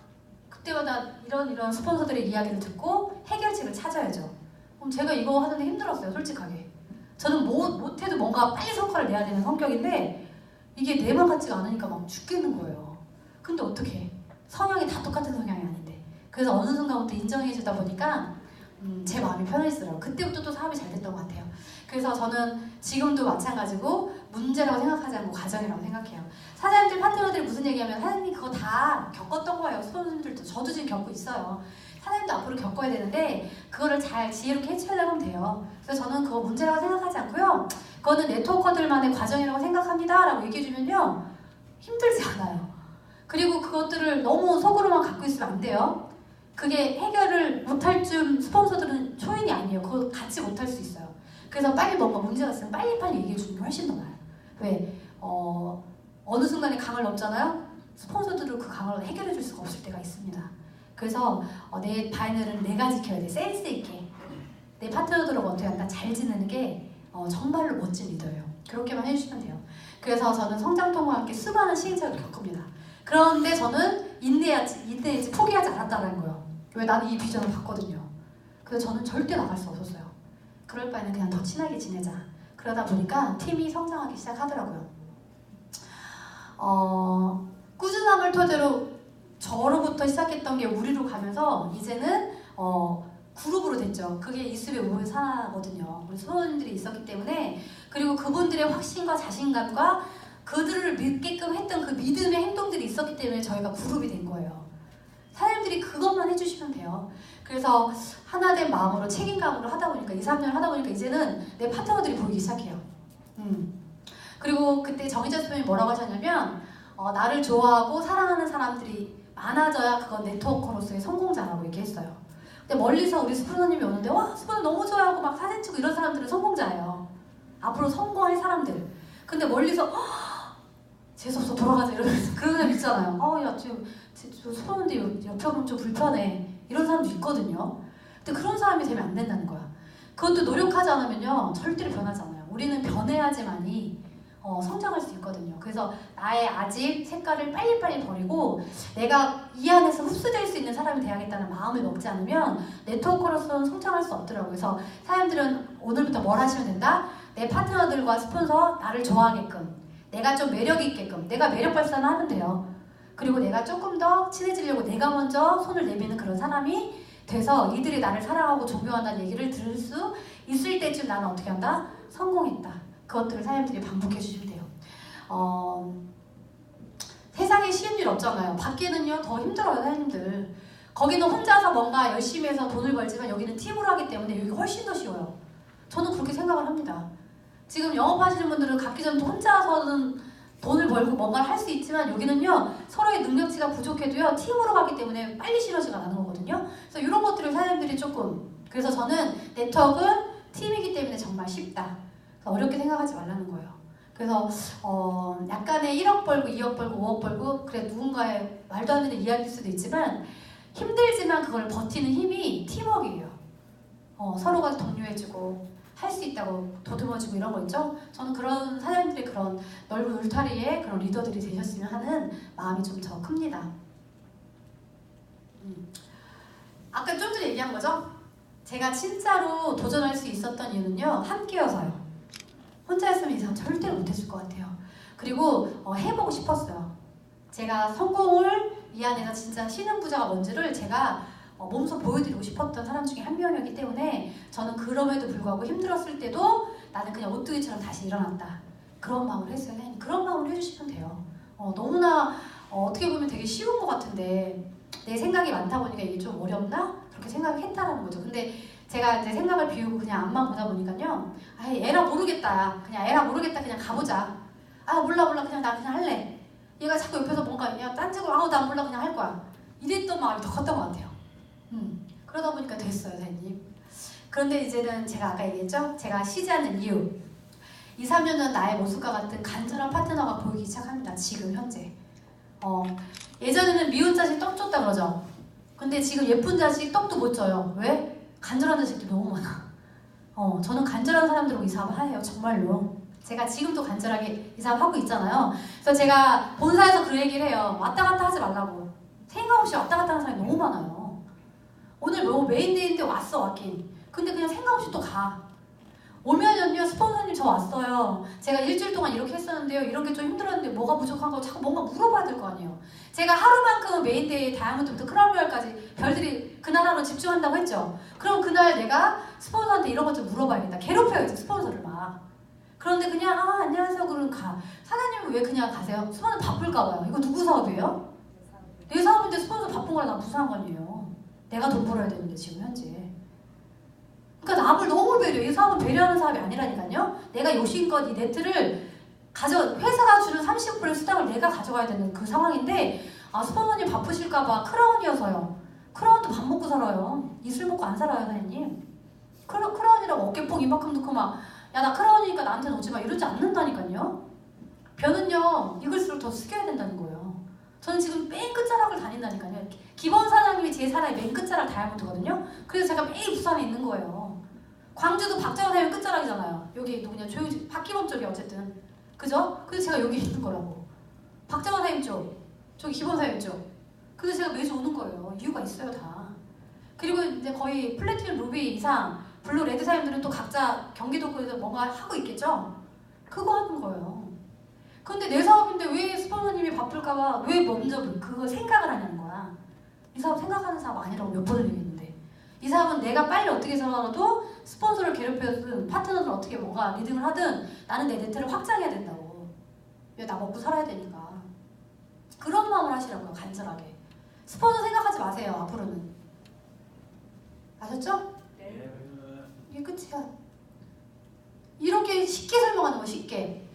그때마다 이런 스폰서들의 이야기를 듣고 해결책을 찾아야죠. 그럼 제가 이거 하는데 힘들었어요. 솔직하게. 저는 못해도 뭔가 빨리 성과를 내야 되는 성격인데 이게 내 맘 같지가 않으니까 막 죽겠는 거예요. 근데 어떻게 성향이 다 똑같은 성향이 아닌데. 그래서 어느 순간부터 인정해 주다 보니까 제 마음이 편해지더라고요. 그때부터 또 사업이 잘 됐던 것 같아요. 그래서 저는 지금도 마찬가지고 문제라고 생각하지 않고 과정이라고 생각해요. 사장님들, 파트너들이 무슨 얘기하면 사장님이 그거 다 겪었던 거예요. 스폰서님들도. 저도 지금 겪고 있어요. 사장님도 앞으로 겪어야 되는데 그거를 잘 지혜롭게 해치려면 돼요. 그래서 저는 그거 문제라고 생각하지 않고요. 그거는 네트워커들만의 과정이라고 생각합니다 라고 얘기해주면요. 힘들지 않아요. 그리고 그것들을 너무 속으로만 갖고 있으면 안 돼요. 그게 해결을 못할 줄 스폰서들은 초인이 아니에요. 그거 같이 못할 수 있어요. 그래서 빨리 뭔가 문제가 있으면 빨리빨리 얘기해주는 게 훨씬 더 나아요. 왜? 어느 순간에 강을 넘잖아요? 스폰서들은 그 강을 해결해줄 수가 없을 때가 있습니다. 그래서 내 바이너를 내가 지켜야 돼. 센스 있게. 내 파트너들하고 어떻게 한다? 잘 지내는 게 정말로 멋진 리더예요. 그렇게만 해주시면 돼요. 그래서 저는 성장통과 함께 수많은 시행착오를 겪습니다. 그런데 저는 인내했지 포기하지 않았다는 거예요. 왜? 나는 이 비전을 봤거든요. 그래서 저는 절대 나갈 수 없었어요. 그럴 바에는 그냥 더 친하게 지내자. 그러다 보니까 팀이 성장하기 시작하더라고요. 꾸준함을 토대로 저로부터 시작했던 게 우리로 가면서 이제는 그룹으로 됐죠. 그게 이수배 우의 산하거든요. 우리 수호님들이 있었기 때문에. 그리고 그분들의 확신과 자신감과 그들을 믿게끔 했던 그 믿음의 행동들이 있었기 때문에 저희가 그룹이 된 거예요. 사장님들이 그것만 해주시면 돼요. 그래서 하나된 마음으로 책임감으로 하다 보니까 2, 3년 하다 보니까 이제는 내 파트너들이 보이기 시작해요. 그리고 그때 정희자 수님이 뭐라고 하셨냐면 나를 좋아하고 사랑하는 사람들이 많아져야 그건 네트워커로서의 성공자라고 얘기했어요. 근데 멀리서 우리 스포너님이 오는데 와 스포너 너무 좋아하고 막 사진 찍고 이런 사람들은 성공자예요. 앞으로 성공할 사람들. 근데 멀리서 재수없어 돌아가자 이러면서 그런 사람 있잖아요. 야 지금 스포너인데 옆에 오면 좀 불편해. 이런 사람도 있거든요. 근데 그런 사람이 되면 안 된다는 거야. 그것도 노력하지 않으면요 절대로 변하지 않아요. 우리는 변해야지만이 성장할 수 있거든요. 그래서 나의 아집 색깔을 빨리빨리 버리고 내가 이 안에서 흡수될 수 있는 사람이 돼야겠다는 마음을 먹지 않으면 네트워커로서는 성장할 수 없더라고요. 그래서 사람들은 오늘부터 뭘 하시면 된다? 내 파트너들과 스폰서 나를 좋아하게끔 내가 좀 매력 있게끔 내가 매력 발산을 하면 돼요. 그리고 내가 조금 더 친해지려고 내가 먼저 손을 내미는 그런 사람이 돼서 이들이 나를 사랑하고 존경한다는 얘기를 들을 수 있을 때쯤 나는 어떻게 한다? 성공했다. 그것들을 사장님들이 반복해 주시면 돼요. 세상에 쉬운 일 없잖아요. 밖에는요 더 힘들어요 사장님들. 거기는 혼자서 뭔가 열심히 해서 돈을 벌지만 여기는 팀으로 하기 때문에 여기가 훨씬 더 쉬워요. 저는 그렇게 생각을 합니다. 지금 영업하시는 분들은 갖기 전에 혼자서는 돈을 벌고 뭔가를 할 수 있지만 여기는요 서로의 능력치가 부족해도요 팀으로 가기 때문에 빨리 시너지가 나는 거거든요. 그래서 이런 것들을 사장님들이 조금 그래서 저는 네트워크는 팀이기 때문에 정말 쉽다. 어렵게 생각하지 말라는 거예요. 그래서 약간의 1억 벌고 2억 벌고 5억 벌고 그래 누군가의 말도 안 되는 이야기일 수도 있지만 힘들지만 그걸 버티는 힘이 팀워크예요. 서로가 독려해주고 할 수 있다고 도듬어주고 이런 거 있죠. 저는 그런 사장님들의 그런 넓은 울타리에 그런 리더들이 되셨으면 하는 마음이 좀 더 큽니다. 아까 좀 전에 얘기한 거죠. 제가 진짜로 도전할 수 있었던 이유는요, 함께여서요. 혼자였으면 이 사람 절대로 못했을 것 같아요. 그리고 해보고 싶었어요. 제가 성공을 위안해서 진짜 신흥부자가 뭔지를 제가 몸소 보여드리고 싶었던 사람 중에 한 명이었기 때문에 저는 그럼에도 불구하고 힘들었을 때도 나는 그냥 오뚜기처럼 다시 일어났다. 그런 마음을 했어요. 그런 마음을 해주시면 돼요. 너무나 어떻게 보면 되게 쉬운 것 같은데 내 생각이 많다 보니까 이게 좀 어렵나? 그렇게 생각했다라는 거죠. 근데 제가 이제 생각을 비우고 그냥 앞만 보다 보니까요. 아이 에라 모르겠다. 그냥 에라 모르겠다. 그냥 가보자. 아 몰라 그냥 나 그냥 할래. 얘가 자꾸 옆에서 뭔가 야 딴짓을 나 몰라 그냥 할 거야. 이랬던 마음이 더 컸던 것 같아요. 그러다 보니까 됐어요, 사장님. 그런데 이제는 제가 아까 얘기했죠? 제가 쉬지 않는 이유. 2, 3년 전 나의 모습과 같은 간절한 파트너가 보이기 시작합니다. 지금 현재. 예전에는 미운 자식 떡 줬다 그러죠. 근데 지금 예쁜 자식 떡도 못 줘요. 왜? 간절한 자식들이 너무 많아. 저는 간절한 사람들하고 이 사업을 해요. 정말로. 제가 지금도 간절하게 이 사업 하고 있잖아요. 그래서 제가 본사에서 그 얘기를 해요. 왔다 갔다 하지 말라고. 생각 없이 왔다 갔다 하는 사람이 너무 많아요. 오늘 뭐 메인데이인데 왔긴. 근데 그냥 생각 없이 또 가. 오면은요, 스폰서님 저 왔어요. 제가 일주일 동안 이렇게 했었는데요. 이런 게 좀 힘들었는데 뭐가 부족한 거 자꾸 뭔가 물어봐야 될 거 아니에요. 제가 하루만큼은 메인데이 다이아몬드부터 크라운로얄까지 별들이 그날 하루 집중한다고 했죠. 그럼 그날 내가 스폰서한테 이런 것 좀 물어봐야겠다. 괴롭혀야지 스폰서를 막. 그런데 그냥 안녕하세요 그러면 가. 사장님은 왜 그냥 가세요? 스폰서 바쁠까 봐요. 이거 누구 사업이에요? 내 사업인데 스폰서 바쁜 거랑 나 무슨 상관이에요. 내가 돈 벌어야 되는데 지금 현재. 그러니까 남을 너무 배려해. 이 사업은 배려하는 사업이 아니라니까요. 내가 욕심껏 이 네트를 회사가 주는 30%의 수당을 내가 가져가야 되는 그 상황인데 스폰서님 바쁘실까봐 크라운이어서요. 크라운도 밥 먹고 살아요. 이술 먹고 안 살아요, 사장님. 크라운이라고 어깨뽕 이만큼 넣고 막 야 나 크라운이니까 나한테는 오지 마 이러지 않는다니까요. 변은요 익을수록 더 숙여야 된다는 거예요. 저는 지금 맨 끝자락을 다닌다니까요. 기본 사장님이 제 사람이 맨 끝자락 다이아몬드거든요. 그래서 제가 매일 부산에 있는 거예요. 광주도 박정환 사장님 끝자락이잖아요. 여기 누구냐 조용지 박기범 쪽이 어쨌든 그죠? 그래서 제가 여기 있는 거라고. 박정환 사장님 쪽, 저기 기본 사장님 쪽. 그래서 제가 매주 오는 거예요. 이유가 있어요 다. 그리고 이제 거의 플래티넘 루비 이상 블루 레드 사장님들은 또 각자 경기도에서 뭔가 하고 있겠죠? 그거 하는 거예요. 근데 내 사업인데 왜 스폰서님이 바쁠까봐 왜 먼저 그거 생각을 하냐는 거야. 이 사업 생각하는 사업 아니라고 몇 번을 얘기했는데 이 사업은 내가 빨리 어떻게 살아나도 스폰서를 괴롭혀든 파트너를 어떻게 뭔가 리딩을 하든 나는 내 네트를 확장해야 된다고. 왜 나 먹고 살아야 되니까. 그런 마음을 하시라고요. 간절하게. 스폰서 생각하지 마세요. 앞으로는. 아셨죠? 네. 이게 끝이야. 이렇게 쉽게 설명하는 거 쉽게.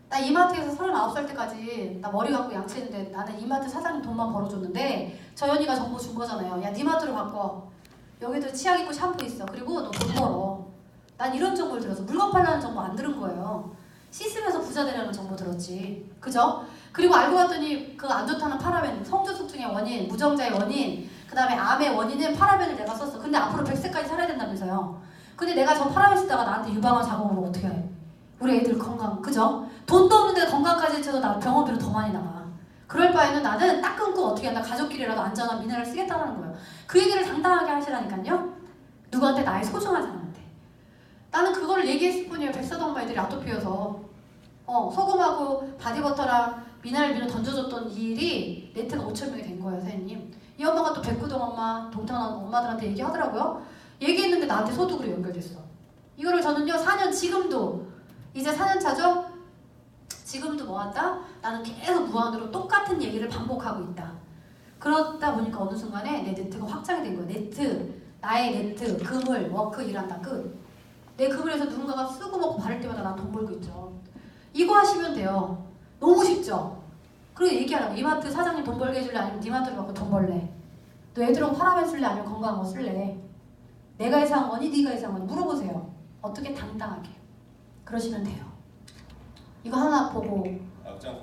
나 이마트에서 39살 때까지 나 머리 감고 양치했는데 나는 이마트 사장님 돈만 벌어줬는데 저연이가 정보 준 거잖아요. 야, 네 마트로 바꿔. 여기도 치약 있고 샴푸 있어. 그리고 너 돈 벌어. 난 이런 정보를 들어서 물건 팔라는 정보 안 들은 거예요. 씻으면서 부자 되려는 정보 들었지. 그죠? 그리고 알고 봤더니 그 안 좋다는 파라벤, 성저숙증의 원인, 무정자의 원인, 그 다음에 암의 원인은 파라벤을 내가 썼어. 근데 앞으로 100세까지 살아야 된다면서요. 근데 내가 저 파라벤 쓰다가 나한테 유방암 작업으로 어떻게 해? 우리 애들 건강, 그죠? 돈도 없는데 건강까지 해도 나 병원비로 더 많이 나가. 그럴 바에는 나는 딱 끊고 어떻게 한다. 가족끼리라도 안전한 미네랄 쓰겠다는 거예요. 그 얘기를 당당하게 하시라니까요. 누구한테 나의 소중한 사람한테. 나는 그거를 얘기했을 뿐이에요. 백사동마 애들이 아토피여서 소금하고 바디버터랑 미네랄 비누 던져줬던 이 일이 네트가 5,000명이 된 거예요, 선생님. 이 엄마가 또 백구동 엄마, 동탄 엄마들한테 얘기하더라고요. 얘기했는데 나한테 소득으로 연결됐어. 이거를 저는요 4년 지금도 이제 4년 차죠? 지금도 뭐한다? 나는 계속 무한으로 똑같은 얘기를 반복하고 있다. 그러다 보니까 어느 순간에 내 네트가 확장이 된 거야. 네트, 나의 네트, 그물, 워크 일한다 끝. 내 그물에서 누군가가 쓰고 먹고 바를 때마다 난 돈 벌고 있죠. 이거 하시면 돼요. 너무 쉽죠? 그리고 얘기하라고. 이마트 사장님 돈 벌게 해줄래? 아니면 니마트로 갖고 돈 벌래? 너 애들하고 파라벤 쓸래? 아니면 건강한 거 쓸래? 내가 이상한 거니? 네가 이상한 거니? 물어보세요. 어떻게 당당하게. 그러시면 돼요. 이거 하나 보고 악장